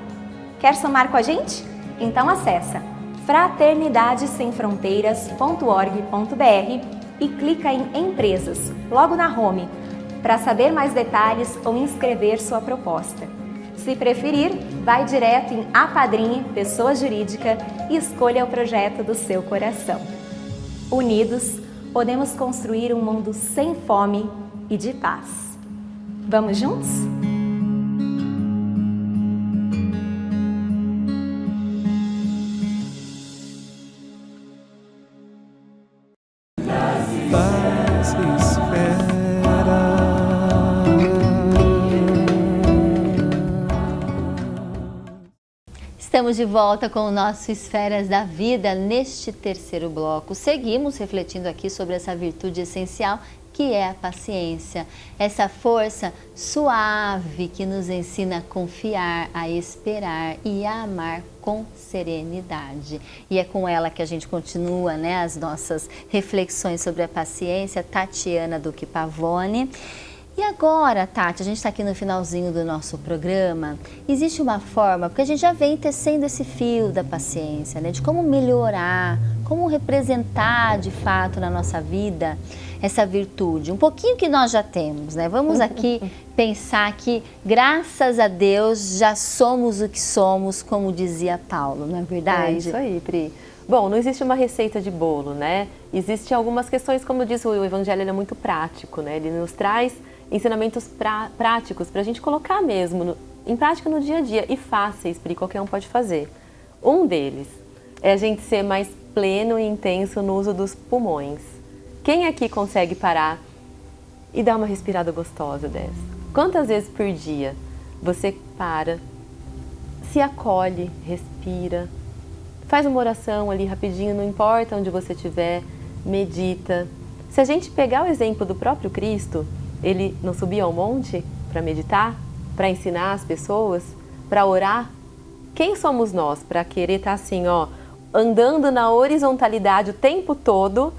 Quer somar com a gente? Então acessa fraternidadesemfronteiras.org.br e clica em Empresas, logo na home, para saber mais detalhes ou inscrever sua proposta. Se preferir, vai direto em Apadrinhe Pessoa Jurídica e escolha o projeto do seu coração. Unidos, podemos construir um mundo sem fome e de paz. Vamos juntos? Estamos de volta com o nosso Esferas da Vida. Neste terceiro bloco, seguimos refletindo aqui sobre essa virtude essencial que é a paciência, essa força suave que nos ensina a confiar, a esperar e a amar com serenidade. E é com ela que a gente continua, né, as nossas reflexões sobre a paciência. Tatiana Duque Pavone. E agora, Tati, a gente está aqui no finalzinho do nosso programa. Existe uma forma, porque a gente já vem tecendo esse fio da paciência, né, de como melhorar, como representar de fato na nossa vida essa virtude, um pouquinho que nós já temos, né? Vamos aqui pensar que, graças a Deus, já somos o que somos, como dizia Paulo, não é verdade? É isso aí, Pri. Bom, não existe uma receita de bolo, né? Existem algumas questões, como diz o Evangelho, ele é muito prático, né? Ele nos traz ensinamentos práticos para a gente colocar mesmo em prática no dia a dia e fáceis, Pri, qualquer um pode fazer. Um deles é a gente ser mais pleno e intenso no uso dos pulmões. Quem aqui consegue parar e dar uma respirada gostosa dessa? Quantas vezes por dia você para, se acolhe, respira, faz uma oração ali rapidinho, não importa onde você estiver, medita. Se a gente pegar o exemplo do próprio Cristo, ele não subia ao monte para meditar, para ensinar as pessoas, para orar? Quem somos nós para querer estar assim, ó, andando na horizontalidade o tempo todo,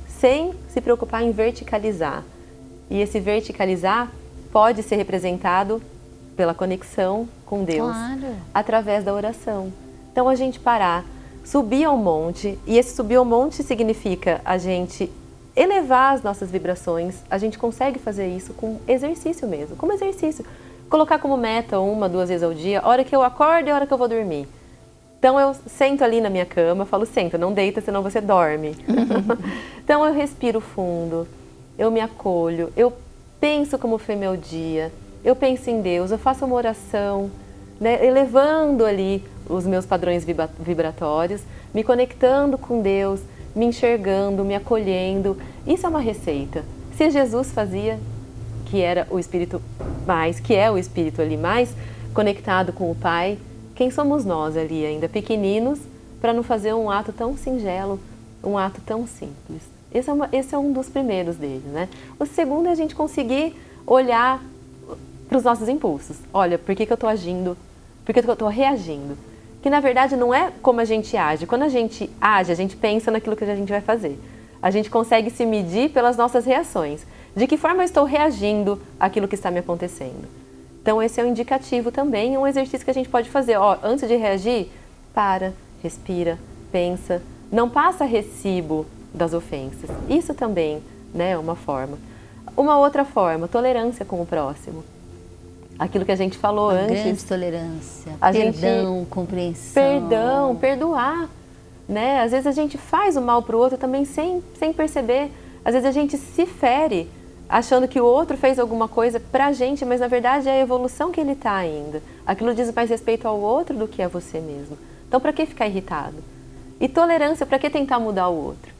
sem se preocupar em verticalizar? E esse verticalizar pode ser representado pela conexão com Deus, claro, através da oração. Então a gente parar, subir ao monte, e esse subir ao monte significa a gente elevar as nossas vibrações, a gente consegue fazer isso com exercício mesmo, como exercício. Colocar como meta 1, 2 vezes ao dia, a hora que eu acordo e a hora que eu vou dormir. Então eu sento ali na minha cama, falo, senta, não deita, senão você dorme. Então eu respiro fundo, eu me acolho, eu penso como foi meu dia, eu penso em Deus, eu faço uma oração, né, elevando ali os meus padrões vibratórios, me conectando com Deus, me enxergando, me acolhendo. Isso é uma receita. Se Jesus fazia, que era o Espírito mais, que é o Espírito ali mais conectado com o Pai, quem somos nós ali ainda pequeninos para não fazer um ato tão singelo, um ato tão simples? Esse é um dos primeiros deles, né? O segundo é a gente conseguir olhar para os nossos impulsos. Olha, por que eu estou agindo? Por que eu estou reagindo? Que na verdade não é como a gente age. Quando a gente age, a gente pensa naquilo que a gente vai fazer. A gente consegue se medir pelas nossas reações. De que forma eu estou reagindo àquilo que está me acontecendo? Então esse é um indicativo também, um exercício que a gente pode fazer. Ó, antes de reagir, para, respira, pensa. Não passa recibo das ofensas. Isso também, né, é uma forma. Uma outra forma, tolerância com o próximo. Aquilo que a gente falou antes. Grande tolerância, perdão, compreensão. Perdão, perdoar. Né? Às vezes a gente faz o mal para o outro também sem perceber. Às vezes a gente se fere achando que o outro fez alguma coisa pra gente, mas na verdade é a evolução que ele está ainda. Aquilo diz mais respeito ao outro do que a você mesmo. Então para que ficar irritado? E tolerância, para que tentar mudar o outro?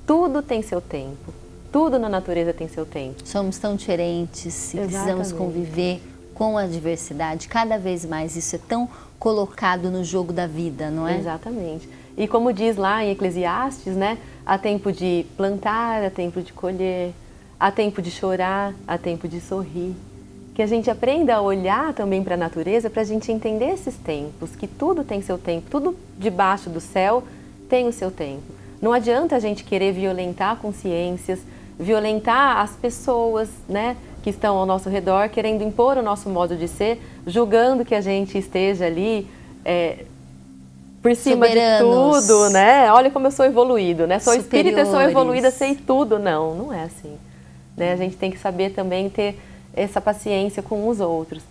Tudo tem seu tempo. Tudo na natureza tem seu tempo. Somos tão diferentes e precisamos conviver com a diversidade. Cada vez mais isso é tão colocado no jogo da vida, não é? Exatamente. E como diz lá em Eclesiastes, né? Há tempo de plantar, há tempo de colher, há tempo de chorar, há tempo de sorrir. Que a gente aprenda a olhar também para a natureza, para a gente entender esses tempos, que tudo tem seu tempo, tudo debaixo do céu tem o seu tempo. Não adianta a gente querer violentar consciências, violentar as pessoas, né, que estão ao nosso redor, querendo impor o nosso modo de ser, julgando que a gente esteja ali por cima soberanos, de tudo, né? Olha como eu sou evoluído, né? Sou espírita, sou evoluída, sei tudo. Não, não é assim. Né? A gente tem que saber também ter essa paciência com os outros.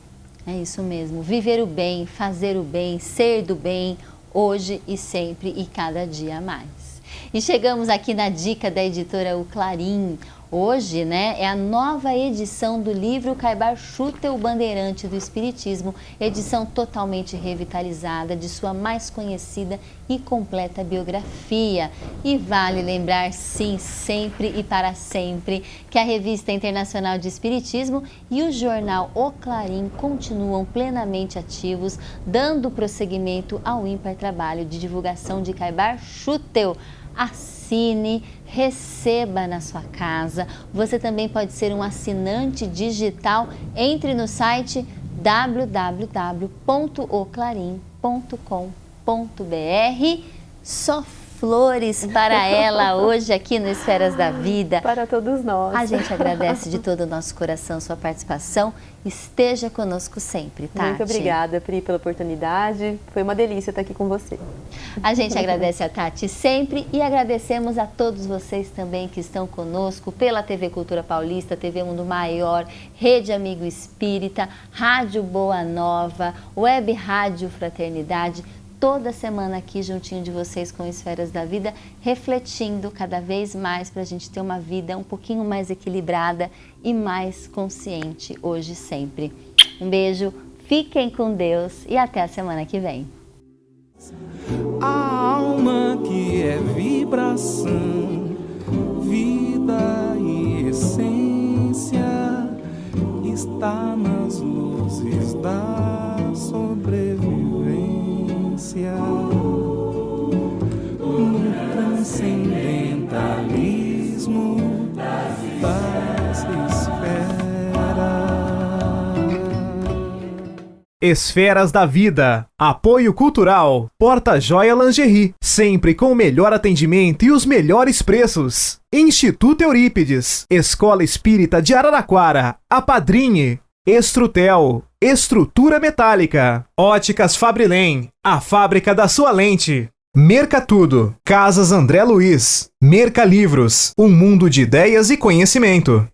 É isso mesmo. Viver o bem, fazer o bem, ser do bem, hoje e sempre e cada dia mais. E chegamos aqui na dica da editora O Clarim. Hoje, né, é a nova edição do livro Caibar Schutel, o Bandeirante do Espiritismo, edição totalmente revitalizada de sua mais conhecida e completa biografia. E vale lembrar, sim, sempre e para sempre, que a Revista Internacional de Espiritismo e o jornal O Clarim continuam plenamente ativos, dando prosseguimento ao ímpar trabalho de divulgação de Caibar Schutel. Assine, receba na sua casa. Você também pode ser um assinante digital. Entre no site www.oclarim.com.br. Só flores para ela hoje aqui no Esferas da Vida. Para todos nós. A gente agradece de todo o nosso coração sua participação. Esteja conosco sempre, Tati. Muito obrigada, Pri, pela oportunidade. Foi uma delícia estar aqui com você. A gente agradece a Tati sempre e agradecemos a todos vocês também que estão conosco pela TV Cultura Paulista, TV Mundo Maior, Rede Amigo Espírita, Rádio Boa Nova, Web Rádio Fraternidade. Toda semana aqui juntinho de vocês com Esferas da Vida, refletindo cada vez mais para a gente ter uma vida um pouquinho mais equilibrada e mais consciente hoje e sempre. Um beijo, fiquem com Deus e até a semana que vem. A alma que é vibração, vida e essência está nas luzes da sobrevivência. No transcendentalismo das esferas. Esferas da Vida. Apoio Cultural. Porta-Joia Lingerie. Sempre com o melhor atendimento e os melhores preços. Instituto Eurípides. Escola Espírita de Araraquara. Apadrinhe. Estrutel. Estrutura metálica. Óticas Fabrilém. A fábrica da sua lente. Mercatudo, Casas André Luiz, Mercalivros, um mundo de ideias e conhecimento.